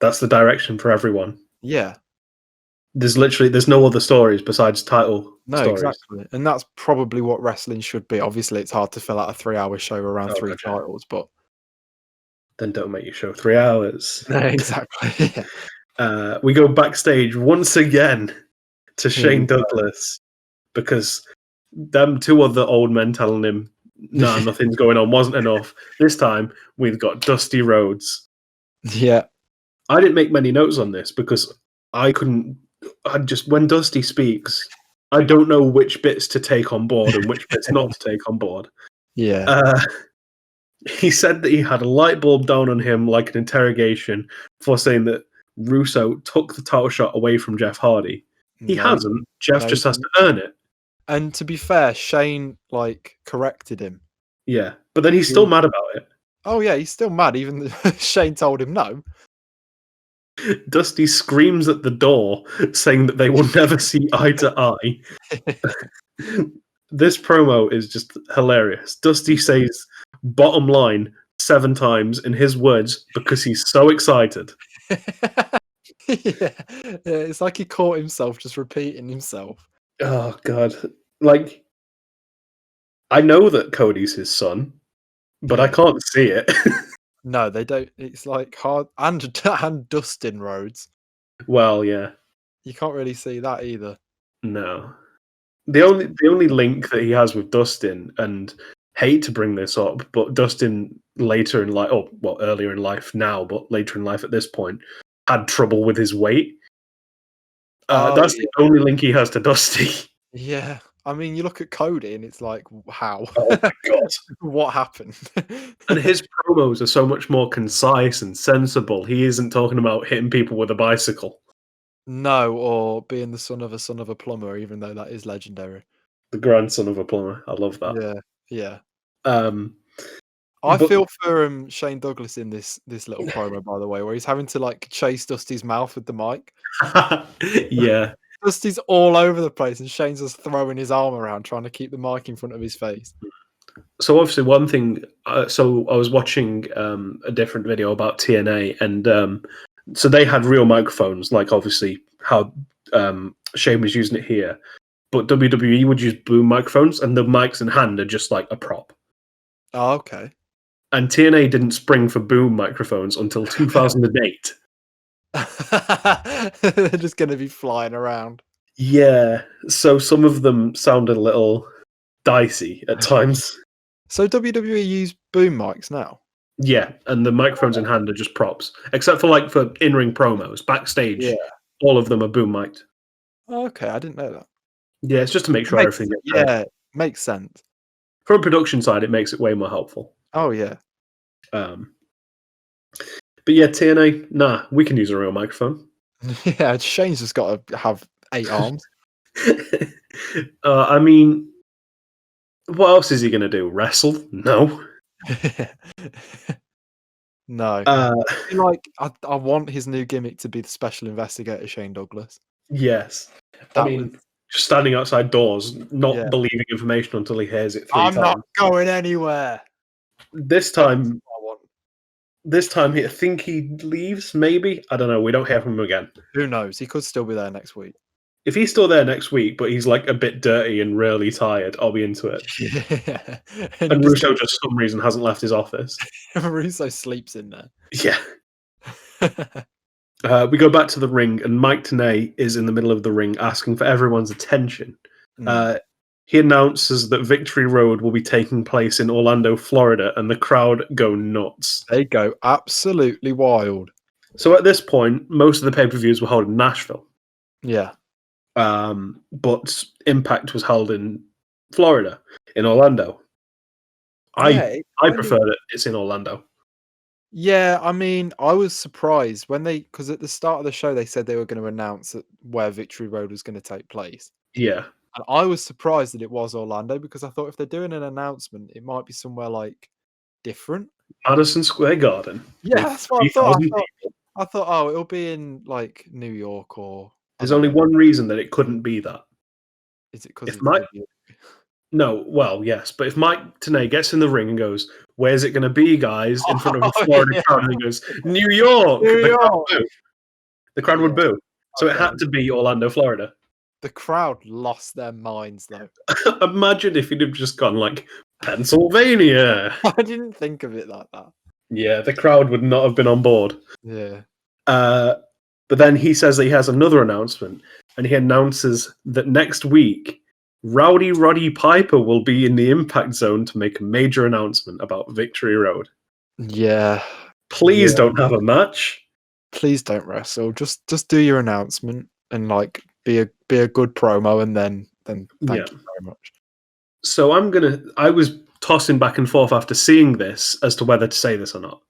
that's the direction for everyone. Yeah. There's no other stories besides title No, stories. exactly. And that's probably what wrestling should be. Obviously, it's hard to fill out a 3-hour show around Oh, 3 gotcha. titles, but Then don't make your show 3 hours. no, exactly. Yeah. We go backstage once again to Here we Shane Douglas because them two other old men telling him, nah, nothing's going on, wasn't enough. This time we've got Dusty Rhodes. Yeah. I didn't make many notes on this because when Dusty speaks, I don't know which bits to take on board and which bits not to take on board. Yeah. He said that he had a light bulb down on him like an interrogation for saying that Russo took the title shot away from Jeff Hardy. He No, hasn't. Jeff no, just has to earn it. and to be fair, Shane corrected him. Yeah, but then he's still mad about it. Oh yeah, he's still mad. Even Shane told him no. Dusty screams at the door, saying that they will never see eye to eye. This promo is just hilarious. Dusty says "bottom line" 7 times in his words because he's so excited. Yeah, it's like he caught himself just repeating himself. Oh god! Like, I know that Cody's his son, but I Yeah. can't see it. No, they don't. It's like hard and Dustin Rhodes. Well, yeah, You can't really see that either. no. The only link that he has with Dustin, and hate to bring this up, but Dustin later in life, earlier in life now, but later in life at this point, had trouble with his weight. That's the only link he has to Dusty. Yeah. I mean, you look at Cody and it's like, how? Oh my god! What happened? And his promos are so much more concise and sensible. He isn't talking about hitting people with a bicycle. No, or being the son of a plumber, even though that is legendary. The grandson of a plumber. I love that. Yeah, yeah. Um, I but feel for Shane Douglas in this little promo, by the way, where he's having to chase Dusty's mouth with the mic. yeah, Dusty's all over the place, and Shane's just throwing his arm around trying to keep the mic in front of his face. so obviously one thing. So I was watching a different video about TNA, and so they had real microphones, like obviously how Shane was using it here. But WWE would use boom microphones, and the mics in hand are just like a prop. Oh, okay. And TNA didn't spring for boom microphones until 2008. They're just going to be flying around. Yeah, so some of them sounded a little dicey at times. So WWE use boom mics now? Yeah, and the microphones in hand are just props, except for in-ring promos. Backstage, Yeah. all of them are boom mic'd. Oh, okay, I didn't know that. Yeah, it's just to make sure everything gets heard. Yeah, makes sense. From a production side, it makes it way more helpful. Oh, yeah. But yeah, TNA, nah, we can use a real microphone. Yeah, Shane's just got to have 8 arms. I mean, what else is he going to do? Wrestle? No. No. I want his new gimmick to be the special investigator Shane Douglas. Yes. Just standing outside doors, not believing information until he hears it 3 times. I'm not going anywhere. This time, I think he leaves, maybe? I don't know. We don't hear from him again. Who knows? He could still be there next week. If he's still there next week, but he's a bit dirty and really tired, I'll be into it. Yeah. And Russo just for some reason hasn't left his office. Russo sleeps in there. Yeah. We go back to the ring, and Mike Tenay is in the middle of the ring asking for everyone's attention. He announces that Victory Road will be taking place in Orlando, Florida, and the crowd go nuts. They go absolutely wild. So at this point, most of the pay-per-views were held in Nashville. Yeah. But Impact was held in Florida, in Orlando. I prefer that it's in Orlando. Yeah, I mean, I was surprised because at the start of the show they said they were going to announce where Victory Road was going to take place. Yeah. And I was surprised that it was Orlando because I thought if they're doing an announcement, it might be somewhere different. Madison Square Garden. Yeah, that's what I thought. I thought, oh, it'll be in New York or. There's only one reason that it couldn't be that. Is it because No, well, yes, but if Mike Tenay gets in the ring and goes, "Where's it going to be, guys?" in front of a Oh, Florida yeah. crowd, and he goes, "New York," New the crowd York. would boo. The crowd would Yeah. boo. So it Okay. had to be Orlando, Florida. The crowd lost their minds though. Imagine if he'd have just gone like Pennsylvania. I didn't think of it like that. Yeah, the crowd would not have been on board. Yeah. Uh, but then he says that he has another announcement, and he announces that next week, Rowdy Roddy Piper will be in the Impact Zone to make a major announcement about Victory Road. Yeah. Please Yeah. don't have a match. Please don't wrestle. Just do your announcement and like be a good promo, and then Yeah. thank you very much. So I was tossing back and forth after seeing this as to whether to say this or not.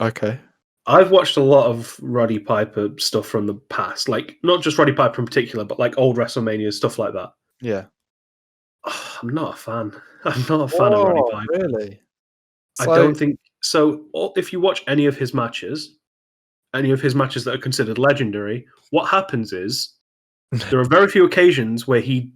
Okay. I've watched a lot of Roddy Piper stuff from the past, like not just Roddy Piper in particular, but like old WrestleMania stuff like that. Yeah. I'm not a fan. I'm not a fan of Roddy Oh, Piper. really? I So don't think so. If you watch any of his matches that are considered legendary, what happens is there are very few occasions where he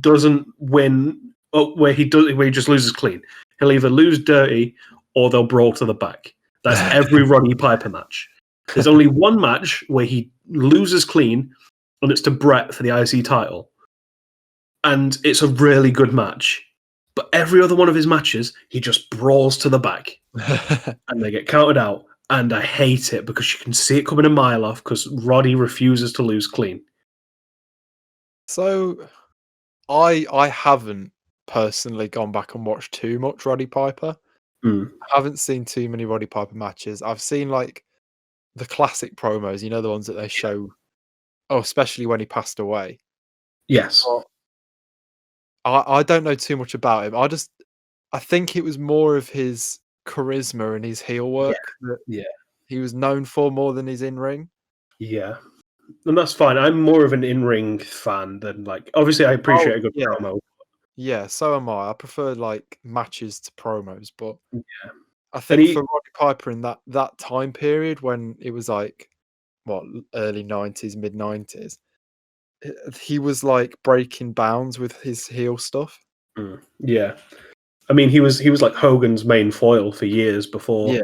doesn't win, or where he just loses clean. He'll either lose dirty or they'll brawl to the back. That's every Roddy Piper match. There's only one match where he loses clean, and it's to Brett for the IC title. And it's a really good match. But every other one of his matches, he just brawls to the back, and they get counted out. And I hate it because you can see it coming a mile off because Roddy refuses to lose clean. So I haven't personally gone back and watched too much Roddy Piper. Mm. I haven't seen too many Roddy Piper matches. I've seen like the classic promos, you know, the ones that they show. Oh, especially when he passed away. Yes. But I don't know too much about him. I think it was more of his charisma and his heel Yeah. work that Yeah. he was known for more than his in ring. Yeah. And that's fine. I'm more of an in-ring fan than like. Obviously, I Oh appreciate a good yeah, promo. yeah. So am I. I prefer like matches to promos, but Yeah. I And think he, for Roddy Piper in that time period when it was like what early 90s, mid 90s, he was like breaking bounds with his heel stuff. yeah. I mean, he was like Hogan's main foil for years Yeah,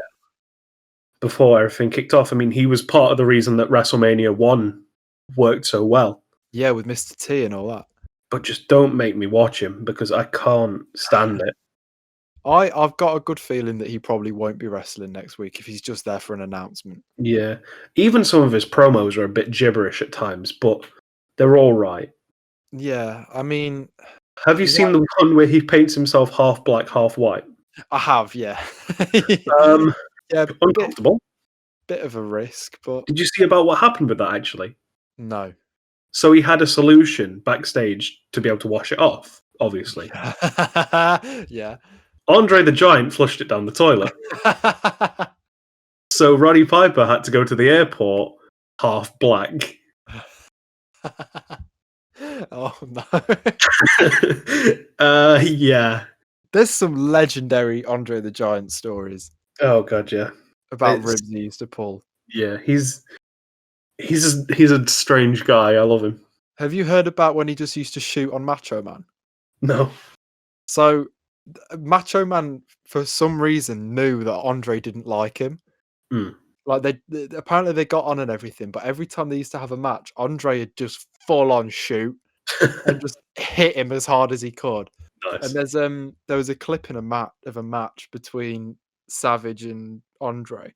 before everything kicked off. I mean, he was part of the reason that WrestleMania 1 worked so well. yeah, with Mr. T and all that. But just don't make me watch him because I can't stand it. I've got a good feeling that he probably won't be wrestling next week if he's just there for an announcement. Yeah. Even some of his promos are a bit gibberish at times, but they're all right. Yeah, I mean, Have you he seen might, the one where he paints himself half black, half white? I have, yeah. Um, Yeah, Uncomfortable. bit of a risk, but Did you see about what happened with that actually? no. So he had a solution backstage to be able to wash it off, obviously. Yeah. Andre the Giant flushed it down the toilet. So Roddy Piper had to go to the airport half black. Oh no. Yeah. There's some legendary Andre the Giant stories Oh god, yeah. about It's ribs he used to pull. yeah, he's a strange guy. I love him. Have you heard about when he just used to shoot on Macho Man? No. So Macho Man, for some reason, knew that Andre didn't like him. Mm. Like apparently they got on and everything, but every time they used to have a match, Andre would just full on shoot and just hit him as hard as he could. And Nice. there was a clip in a match between Savage and Andre,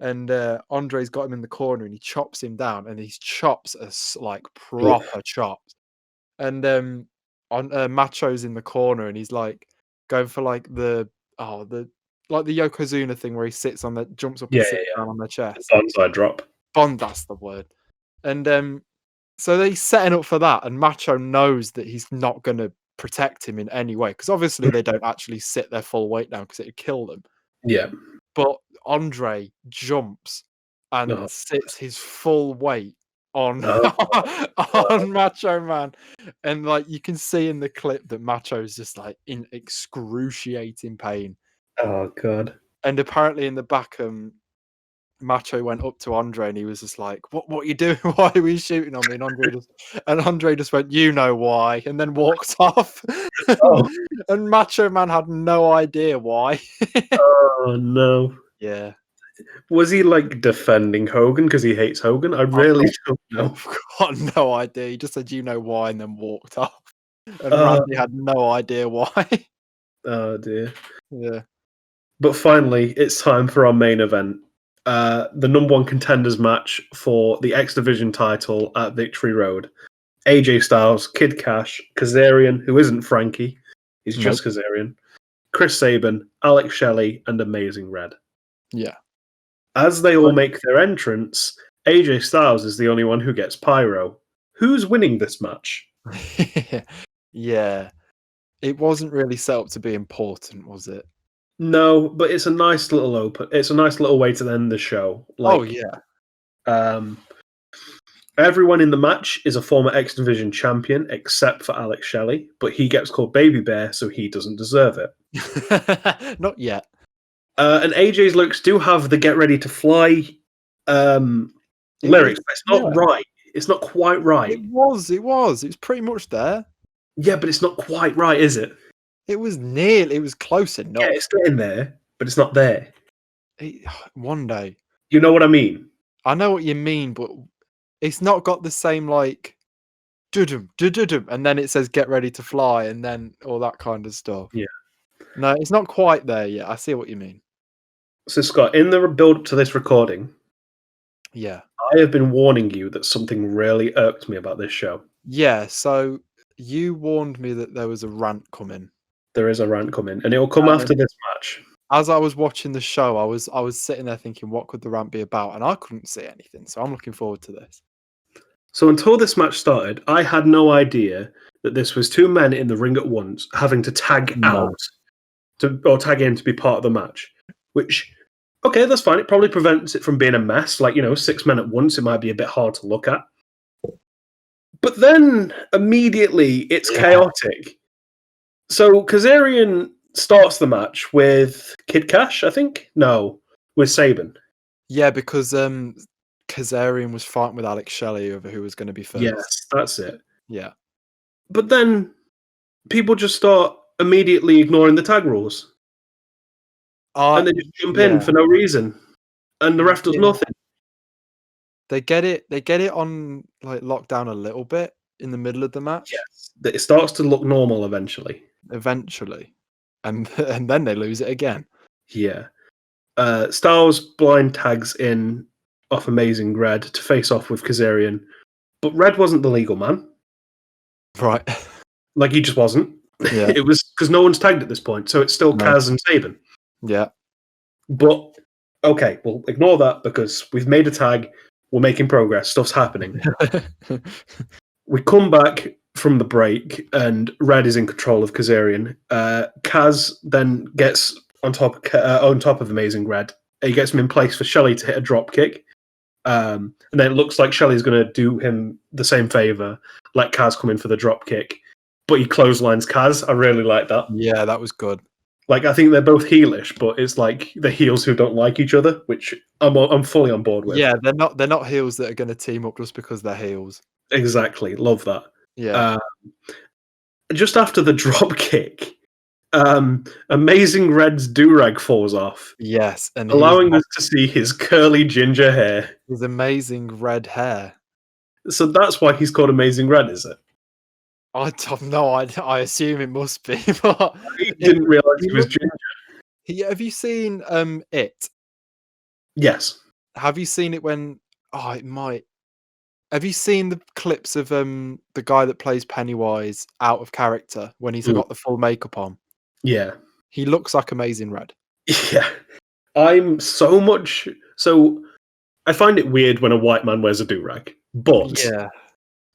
and Andre's got him in the corner and he chops him down, and these chops are like Oof. proper chops. And Macho's in the corner and he's like going for like the Yokozuna thing where he sits on the jumps up and Yeah, sits yeah, down on the yeah. chest. Bonsai drop. Bond, that's the word. And so they're setting up for that, and Macho knows that he's not going to protect him in any way because obviously they don't actually sit their full weight down because it would kill them. Yeah. But Andre jumps and No. sits his full weight on Oh, on Macho Man, and like you can see in the clip that Macho is just like in excruciating pain. oh god. And apparently in the back, Macho went up to Andre and he was just like, "What are you doing? Why are you shooting on me?" And Andre just went, "You know why," and then walked off. Oh, And Macho Man had no idea why. oh no. Yeah, Was he like defending Hogan because he hates Hogan? I I've really got, don't know. I've got no idea. He just said, "You know why," and then walked off. And Uh, Randy had no idea why. oh dear. Yeah. But finally, it's time for our main event. The number one contenders match for the X Division title at Victory Road. AJ Styles, Kid Cash, Kazarian, who isn't Frankie, he's just Kazarian, Chris Sabin, Alex Shelley, and Amazing Red. Yeah. As they all make their entrance, AJ Styles is the only one who gets pyro. Who's winning this match? Yeah. It wasn't really set up to be important, was it? No, but it's a nice little It's a nice little way to end the show. Oh yeah. Everyone in the match is a former X Division champion except for Alex Shelley, but he gets called Baby Bear, so he doesn't deserve it. Not yet. And AJ's lyrics do have the "Get Ready to Fly" lyrics, but it's not right. It's not quite right. It was. It was pretty much there. Yeah, but it's not quite right, is it? It was near. It was close enough. Yeah, it's getting there, but it's not there. One day. You know what I mean? I know what you mean, but it's not got the same like dudum, dudum, and then it says "Get Ready to Fly" and then all that kind of stuff. Yeah. No, it's not quite there yet. I see what you mean. So, Scott, in the build-up to this recording, Yeah. I have been warning you that something really irked me about this show. Yeah, so you warned me that there was a rant coming. There is a rant coming, and it will come after this match. As I was watching the show, I was sitting there thinking, what could the rant be about? And I couldn't see anything, so I'm looking forward to this. So until this match started, I had no idea that this was two men in the ring at once having to tag out or tag in to be part of the match. Which, okay, that's fine. It probably prevents it from being a mess. Like, 6 men at once, it might be a bit hard to look at. But then immediately it's chaotic. So Kazarian starts the match with Kid Cash, I think? No, with Sabin. Yeah, because Kazarian was fighting with Alex Shelley over who was going to be first. Yes, that's it. Yeah. But then people just start immediately ignoring the tag rules. And they just jump in for no reason. And the ref does nothing. They get it on like lockdown a little bit in the middle of the match. Yes. It starts to look normal eventually. And then they lose it again. Yeah. Styles blind tags in off Amazing Red to face off with Kazarian. But Red wasn't the legal man. Right. Like, he just wasn't. Yeah. It was because no one's tagged at this point, so it's still Kaz and Sabin. Yeah. But, okay, we'll ignore that because we've made a tag, we're making progress, stuff's happening. We come back from the break, and Red is in control of Kazarian. Kaz then gets on top of Amazing Red. He gets him in place for Shelley to hit a drop kick. And then it looks like Shelley's going to do him the same favor, let Kaz come in for the drop kick. But he clotheslines Kaz. I really like that. Yeah, that was good. Like, I think they're both heelish, but it's like the heels who don't like each other, which I'm fully on board with. Yeah, they're not heels that are going to team up just because they're heels. Exactly, love that. Yeah. Just after the drop kick, Amazing Red's do-rag falls off. Yes, and allowing us to see his curly ginger hair. His amazing red hair. So that's why he's called Amazing Red, is it? I don't know. I assume it must be. But I didn't realise he was ginger. Have you seen It? Yes. Have you seen it when? Oh, it might. Have you seen the clips of the guy that plays Pennywise out of character when he's got the full makeup on? Yeah. He looks like Amazing Red. Yeah. So I find it weird when a white man wears a do-rag, but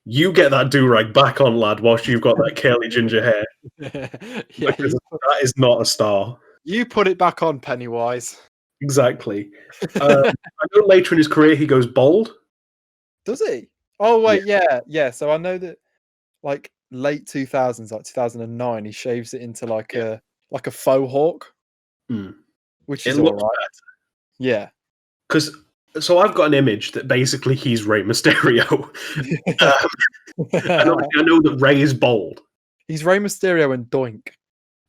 you get that do-rag back on, lad, whilst you've got that curly ginger hair. That is not a star. You put it back on, Pennywise. Exactly. I know later in his career he goes bald. Does he? Oh wait, yeah. So I know that, like late 2000s, like 2009, he shaves it into like a faux hawk, which is all right. Better. Yeah, because So I've got an image that basically he's Rey Mysterio. And obviously I know that Rey is bald. He's Rey Mysterio and Doink.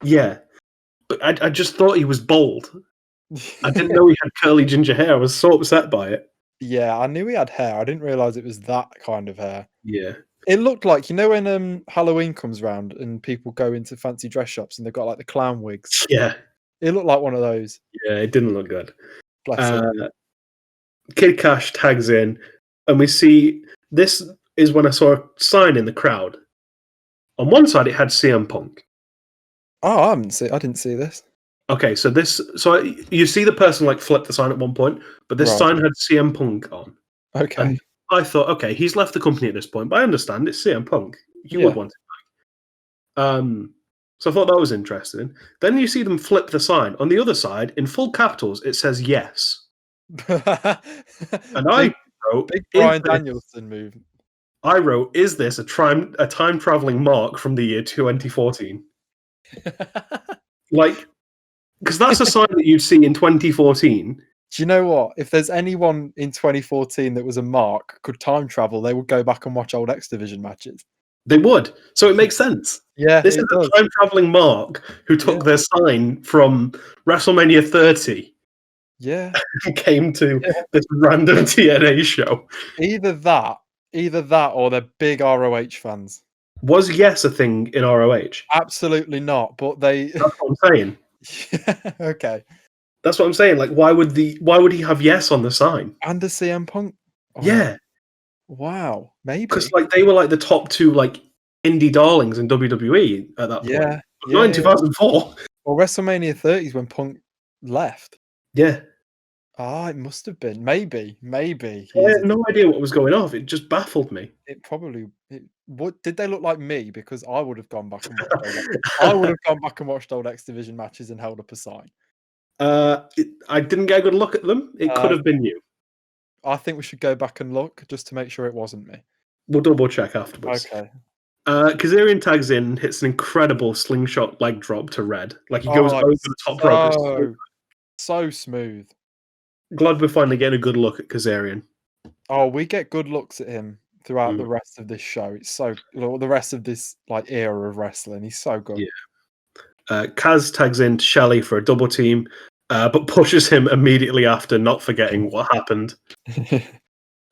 Yeah. But I just thought he was bald. I didn't know he had curly ginger hair. I was so upset by it. Yeah, I knew he had hair. I didn't realise it was that kind of hair. Yeah. It looked like, you know, when Halloween comes round and people go into fancy dress shops and they've got like the clown wigs. Yeah. It looked like one of those. Yeah, it didn't look good. Bless him. Kid Cash tags in, and we see this is when I saw a sign in the crowd. On one side, it had CM Punk. Oh, I didn't see this. Okay, so you see the person like flip the sign at one point, but this Right. sign had CM Punk on. Okay. And I thought, okay, he's left the company at this point, but I understand it's CM Punk. You would want it back. So I thought that was interesting. Then you see them flip the sign. On the other side, in full capitals, it says yes. And I wrote, big Bryan Danielson move. I wrote, is this a time traveling mark from the year 2014? Like, because that's a sign that you'd see in 2014. Do you know what? If there's anyone in 2014 that was a mark, could time travel, they would go back and watch old X Division matches. They would. So it makes sense. Yeah, this is a time traveling mark who took their sign from WrestleMania 30. Yeah. And came to this random TNA show. Either that or they're big ROH fans. Was yes a thing in ROH? Absolutely not, but they That's what I'm saying. Okay. That's what I'm saying. Like, why would he have yes on the sign? And the CM Punk? Oh, yeah. Wow. Maybe. Because like they were like the top two like indie darlings in WWE at that point. Yeah. Not in 2004. Well, WrestleMania 30 is when Punk left. Yeah. It must have been. Maybe. I had no idea what was going on. It just baffled me. What did they look like me? Because I would have gone back and watched old X Division matches and held up a sign. I didn't get a good look at them. It could have been you. I think we should go back and look just to make sure it wasn't me. We'll double check afterwards. Okay. Kazarian tags in, hits an incredible slingshot leg drop to Red. Like he goes over the top rope. So smooth. Glad we're finally getting a good look at Kazarian. Oh, we get good looks at him throughout the rest of this show. It's the rest of this like era of wrestling. He's so good. Yeah. Kaz tags in to Shelley for a double team, but pushes him immediately after, not forgetting what happened.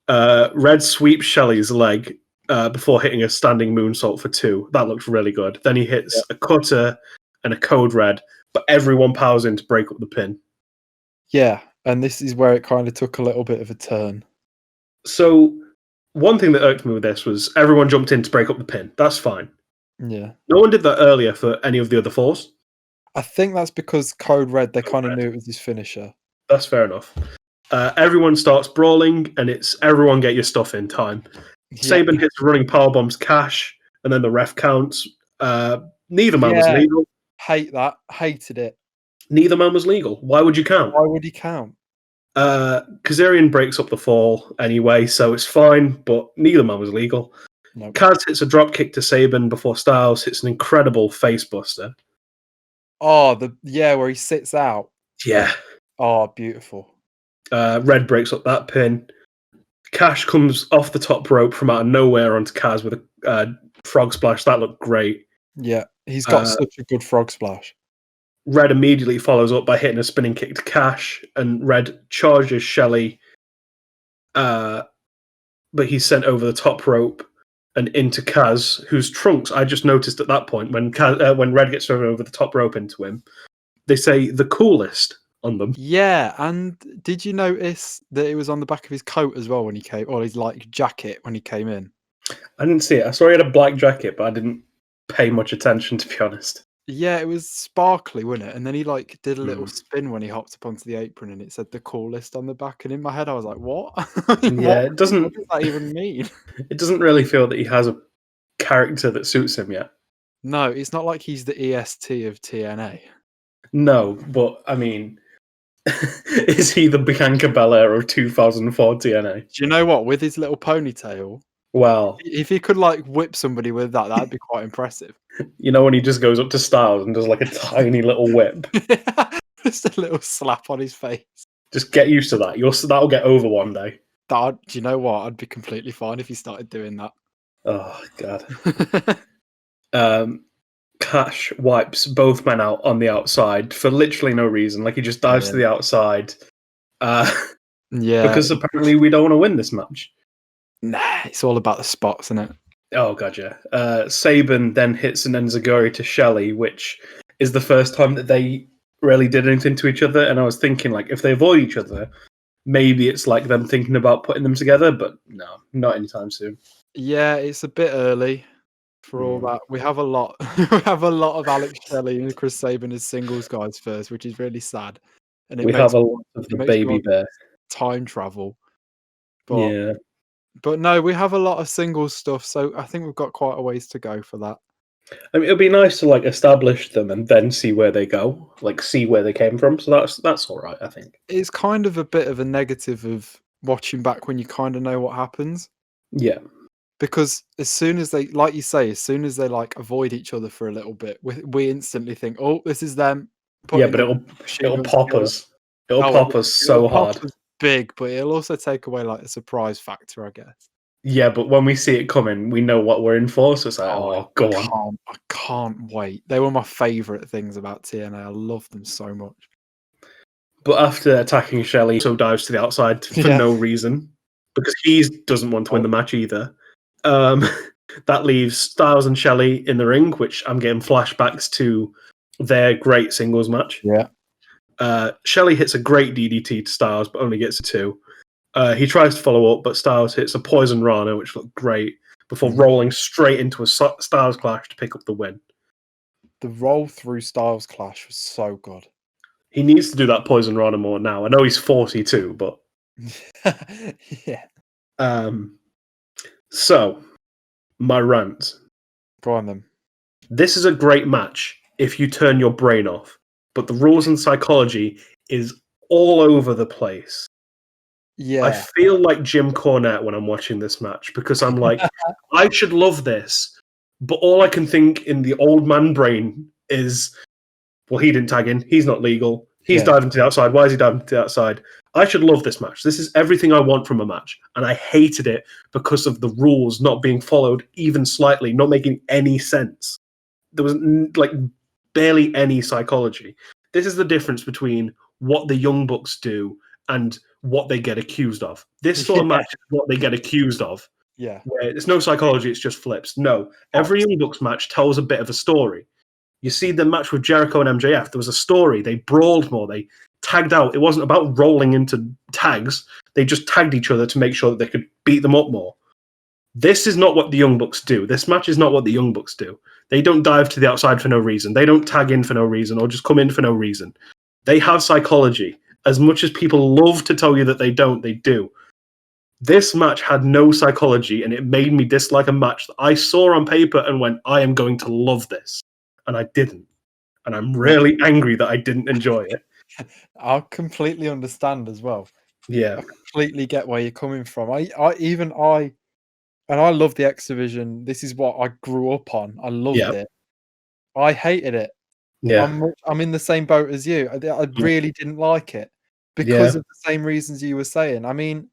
Red sweeps Shelley's leg before hitting a standing moonsault for 2. That looks really good. Then he hits a cutter and a code red, but everyone powers in to break up the pin. Yeah, and this is where it kind of took a little bit of a turn. So one thing that irked me with this was everyone jumped in to break up the pin. That's fine. Yeah. No one did that earlier for any of the other 4s. I think that's because Code Red, they kind of knew it was his finisher. That's fair enough. Everyone starts brawling, and it's everyone get your stuff in time. Yeah. Sabin hits running powerbombs Cash, and then the ref counts. Neither man was legal. Hate that. Hated it. Neither man was legal. Why would you count? Why would he count? Kazarian breaks up the fall anyway, so it's fine, but neither man was legal. Nope. Kaz hits a drop kick to Sabin before Styles hits an incredible face buster. Oh, where he sits out. Yeah. Oh, beautiful. Red breaks up that pin. Cash comes off the top rope from out of nowhere onto Kaz with a frog splash. That looked great. Yeah, he's got such a good frog splash. Red immediately follows up by hitting a spinning kick to Cash, and Red charges Shelley, but he's sent over the top rope and into Kaz, whose trunks I just noticed at that point when Red gets thrown over the top rope into him. They say the coolest on them. Yeah, and did you notice that it was on the back of his coat as well when he came, or his like jacket when he came in? I didn't see it. I saw he had a black jacket, but I didn't pay much attention, to be honest. Yeah, it was sparkly, wasn't it? And then he like did a little spin when he hopped up onto the apron, and it said the coolest on the back. And in my head, I was like, "What?" It doesn't. What does that even mean? It doesn't really feel that he has a character that suits him yet. No, it's not like he's the EST of TNA. No, but I mean, is he the Bianca Belair of 2004 TNA? Do you know what? With his little ponytail. Well, if he could like whip somebody with that, that'd be quite impressive. You know when he just goes up to Styles and does like a tiny little whip? Just a little slap on his face. Just get used to that. That'll get over one day. Do you know what? I'd be completely fine if he started doing that. Oh God. Cash wipes both men out on the outside for literally no reason. Like he just dives to the outside. Because apparently we don't want to win this match. Nah, it's all about the spots, isn't it? Oh god, yeah. Saban then hits an enziguri to Shelley, which is the first time that they really did anything to each other. And I was thinking, like, if they avoid each other, maybe it's like them thinking about putting them together. But no, not anytime soon. Yeah, it's a bit early for all that. We have a lot. We have a lot of Alex Shelley and Chris Sabin as singles guys first, which is really sad. And We have a lot of the baby bear time travel. But yeah. But no, we have a lot of singles stuff, so I think we've got quite a ways to go for that. I mean, it'd be nice to like establish them and then see where they go, like see where they came from. So that's all right, I think. It's kind of a bit of a negative of watching back when you kind of know what happens. Yeah. Because as soon as they, like you say, as soon as they like avoid each other for a little bit, we instantly think, "Oh, this is them." Yeah, but it'll pop us. It'll pop us so hard. Big, but it'll also take away like the surprise factor, I guess. Yeah, but when we see it coming, we know what we're in for. So it's like, go on. I can't wait. They were my favourite things about TNA. I love them so much. But after attacking Shelley, so dives to the outside for no reason because he doesn't want to win the match either. That leaves Styles and Shelley in the ring, which I'm getting flashbacks to their great singles match. Yeah. Shelley hits a great DDT to Styles, but only gets a 2. He tries to follow up, but Styles hits a Poison Rana, which looked great, before rolling straight into a Styles Clash to pick up the win. The roll through Styles Clash was so good. He needs to do that Poison Rana more now. I know he's 42, but... yeah. So, my rant. Go on then. This is a great match if you turn your brain off, but the rules and psychology is all over the place. Yeah. I feel like Jim Cornette when I'm watching this match because I'm like, I should love this, but all I can think in the old man brain is, well, he didn't tag in. He's not legal. He's diving to the outside. Why is he diving to the outside? I should love this match. This is everything I want from a match. And I hated it because of the rules not being followed even slightly, not making any sense. There was like barely any psychology. This is the difference between what the Young Bucks do and what they get accused of. This sort of match is what they get accused of. Yeah. Where it's no psychology, it's just flips. No. Every Young Bucks match tells a bit of a story. You see the match with Jericho and MJF, there was a story. They brawled more. They tagged out. It wasn't about rolling into tags. They just tagged each other to make sure that they could beat them up more. This is not what the Young Bucks do. This match is not what the Young Bucks do. They don't dive to the outside for no reason. They don't tag in for no reason or just come in for no reason. They have psychology. As much as people love to tell you that they don't, they do. This match had no psychology, and it made me dislike a match that I saw on paper and went, I am going to love this. And I didn't. And I'm really angry that I didn't enjoy it. I completely understand as well. Yeah. I completely get where you're coming from. I love the X Division. This is what I grew up on. I loved it. I hated it. Yeah. I'm in the same boat as you. I really didn't like it because of the same reasons you were saying. I mean,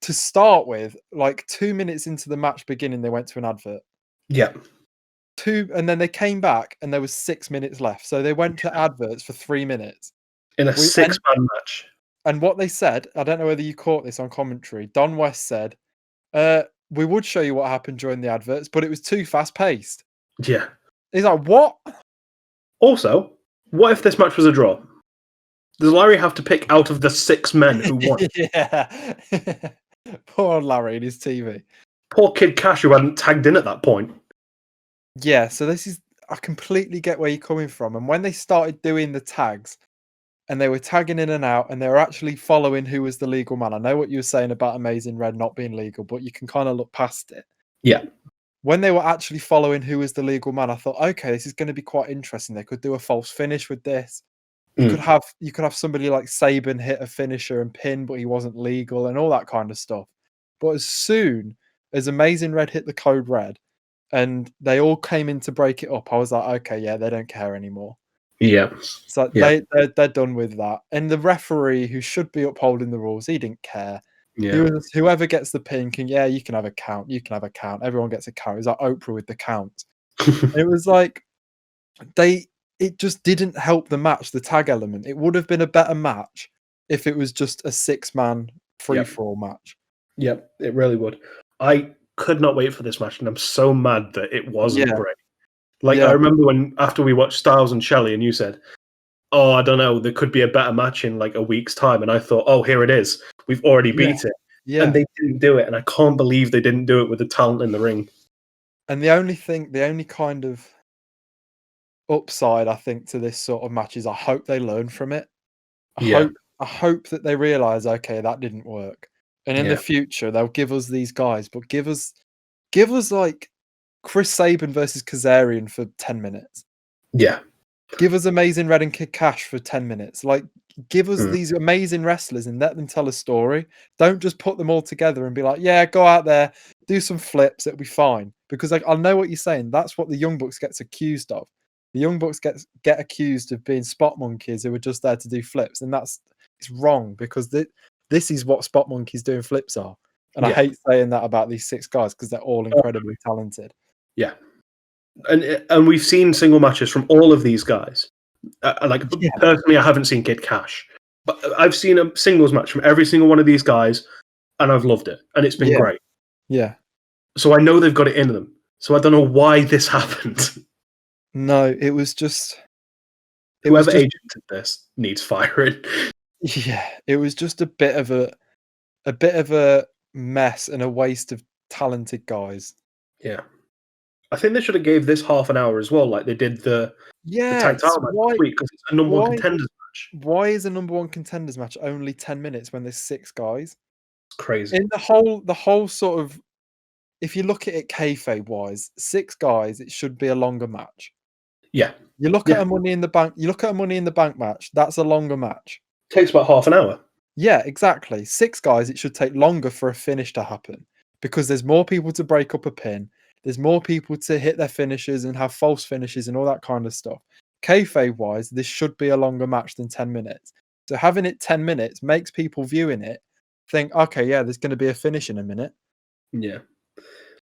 to start with, like 2 minutes into the match beginning, they went to an advert. Yeah. And then they came back and there was 6 minutes left. So they went to adverts for 3 minutes. In a 6-man match. And what they said, I don't know whether you caught this on commentary, Don West said, we would show you what happened during the adverts, but it was too fast paced. Yeah. He's like, what? Also, what if this match was a draw? Does Larry have to pick out of the 6 men who won? Yeah. Poor Larry and his TV. Poor Kid Cash who hadn't tagged in at that point. Yeah, so I completely get where you're coming from. And when they started doing the tags and they were tagging in and out and they were actually following who was the legal man. I know what you were saying about Amazing Red not being legal, but you can kind of look past it. Yeah. When they were actually following who was the legal man, I thought, okay, this is going to be quite interesting. They could do a false finish with this. You could have somebody like Saban hit a finisher and pin, but he wasn't legal and all that kind of stuff. But as soon as Amazing Red hit the code red and they all came in to break it up, I was like, okay, yeah, they don't care anymore. Yeah. So Yeah. they're done with that. And the referee, who should be upholding the rules, he didn't care. He Yeah. was whoever gets the pin can, yeah, you can have a count. You can have a count. Everyone gets a count. It was like Oprah with the count. It was like it just didn't help the match, the tag element. It would have been a better match if it was just a 6-man free Yep. for all match. Yep. It really would. I could not wait for this match, and I'm so mad that it wasn't Yeah, great. Like, I yeah, remember when after we watched Styles and Shelley, and you said, "Oh, I don't know, there could be a better match in like a week's time," and I thought, "Oh, here it is. We've already yeah, beat it." And yeah. they didn't do it, and I can't believe they didn't do it with the talent in the ring. And the only kind of upside I think to this sort of match is I hope they learn from it. I Yeah. hope I hope that they realize, okay, that didn't work. And in the Yeah. future they'll give us these guys, but give us like Chris Sabin versus Kazarian for 10 minutes. Yeah. Give us Amazing Red and Kid Cash for 10 minutes. Like, give us Mm. these amazing wrestlers and let them tell a story. Don't just put them all together and be like, yeah, go out there, do some flips, it'll be fine. Because like, I know what you're saying. That's what the Young Bucks gets accused of. The Young Bucks get accused of being spot monkeys who are just there to do flips, and it's wrong because this is what spot monkeys doing flips are. And I Yeah. hate saying that about these 6 guys because they're all incredibly talented. Yeah. And we've seen single matches from all of these guys. Like, Yeah, personally, I haven't seen Kid Cash, but I've seen a singles match from every single one of these guys, and I've loved it, and it's been yeah, great. yeah. So I know they've got it in them. So I don't know why this happened. No, it was just Whoever agented this needs firing. yeah, it was just a bit of a mess and a waste of talented guys. Yeah. I think they should have gave this half an hour as well, like they did the tag Yes, title match last week, because it's a number one why contenders match. why is a number 1 contenders match only 10 minutes when there's 6 guys? It's crazy. In the whole sort of, if you look at it kayfabe wise, 6 guys, it should be a longer match. Yeah. You look at Yeah. a Money in the Bank match, that's a longer match. Takes about half an hour. Yeah, exactly. 6 guys, it should take longer for a finish to happen because there's more people to break up a pin. There's more people to hit their finishes and have false finishes and all that kind of stuff. Kayfabe wise, this should be a longer match than 10 minutes. So having it 10 minutes makes people viewing it think, okay, yeah, there's going to be a finish in a minute. Yeah.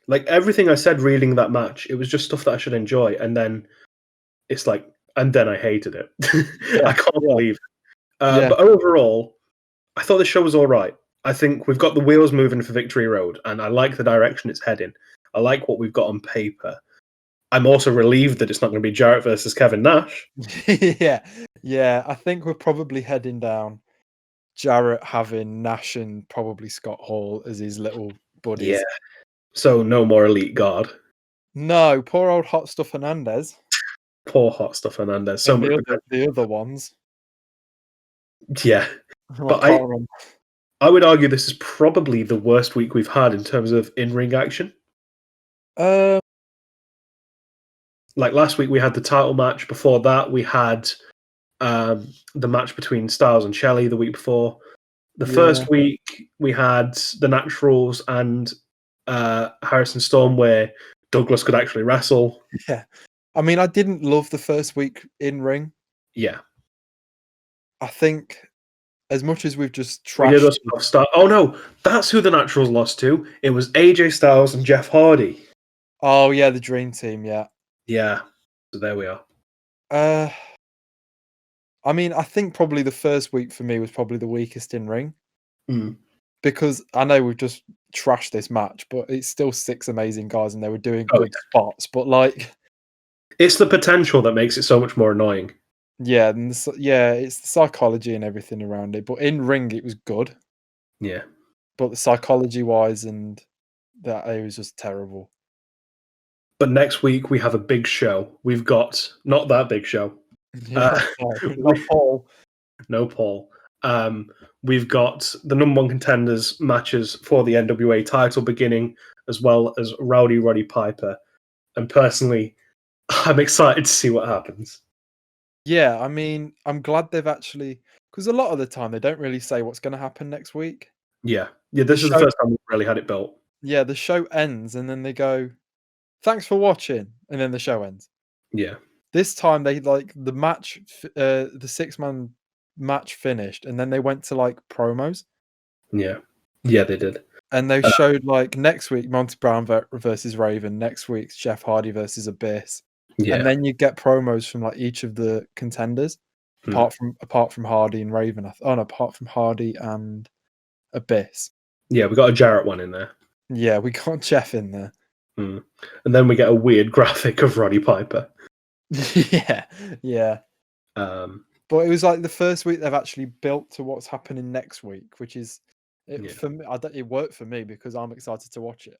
Like everything I said reading that match, it was just stuff that I should enjoy. And then it's like, and then I hated it. Yeah, I can't yeah, believe it. yeah, But overall, I thought the show was all right. I think we've got the wheels moving for Victory Road, and I like the direction it's heading. I like what we've got on paper. I'm also relieved that it's not going to be Jarrett versus Kevin Nash. yeah, yeah. I think we're probably heading down Jarrett having Nash and probably Scott Hall as his little buddies. Yeah. So no more Elite Guard. No, poor old Hot Stuff Hernandez Poor Hot Stuff Hernandez. So and much potential. the other ones. Yeah. I But can't remember. I would argue this is probably the worst week we've had in terms of in-ring action. Um, Like last week we had the title match. Before that we had the match between Styles and Shelley the week before. The yeah, first week we had the Naturals and Harrison Storm, where Douglas could actually wrestle. yeah. I mean, I didn't love the first week in ring. Yeah. I think as much as we've just We did trashed. a start. Oh no, that's who the Naturals lost to. It was AJ Styles and Jeff Hardy. Oh yeah, the Dream Team. Yeah. Yeah. So there we are. I mean, I think probably the first week for me was probably the weakest in ring Mm. because I know we've just trashed this match, but it's still 6 amazing guys and they were doing Oh, good spots. But like, It's the potential that makes it so much more annoying. yeah, and yeah, it's the psychology and everything around it. But in ring, it was good. Yeah. But the psychology wise and that it was just terrible. But next week we have a big show. We've got not that big show. Yeah, not Paul. No Paul. We've got the number one contenders matches for the NWA title beginning, as well as Rowdy Roddy Piper. And personally, I'm excited to see what happens. Yeah, I mean, I'm glad they've actually, because a lot of the time they don't really say what's going to happen next week. Yeah. Yeah, this is the first time we've really had it built. Yeah, the show ends and then they go, "Thanks for watching," and then the show ends. Yeah. This time they like the match, the 6-man match finished, and then they went to like promos. Yeah, they did. And they showed like next week Monty Brown versus Raven, next week's Jeff Hardy versus Abyss, and then you get promos from like each of the contenders, apart from Hardy and Raven. Apart from Hardy and Abyss. Yeah, we got a Jarrett one in there. Yeah, we got Jeff in there. And then we get a weird graphic of Roddy Piper. yeah. But it was like the first week they've actually built to what's happening next week, which is for me. It worked for me because I'm excited to watch it.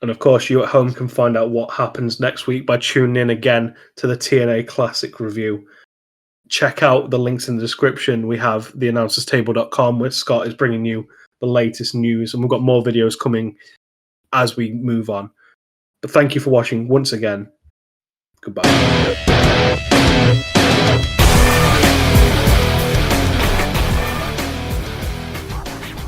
And of course, you at home can find out what happens next week by tuning in again to the TNA Classic review. Check out the links in the description. We have theannouncerstable.com where Scott is bringing you the latest news, and we've got more videos coming as we move on. But thank you for watching once again. Goodbye.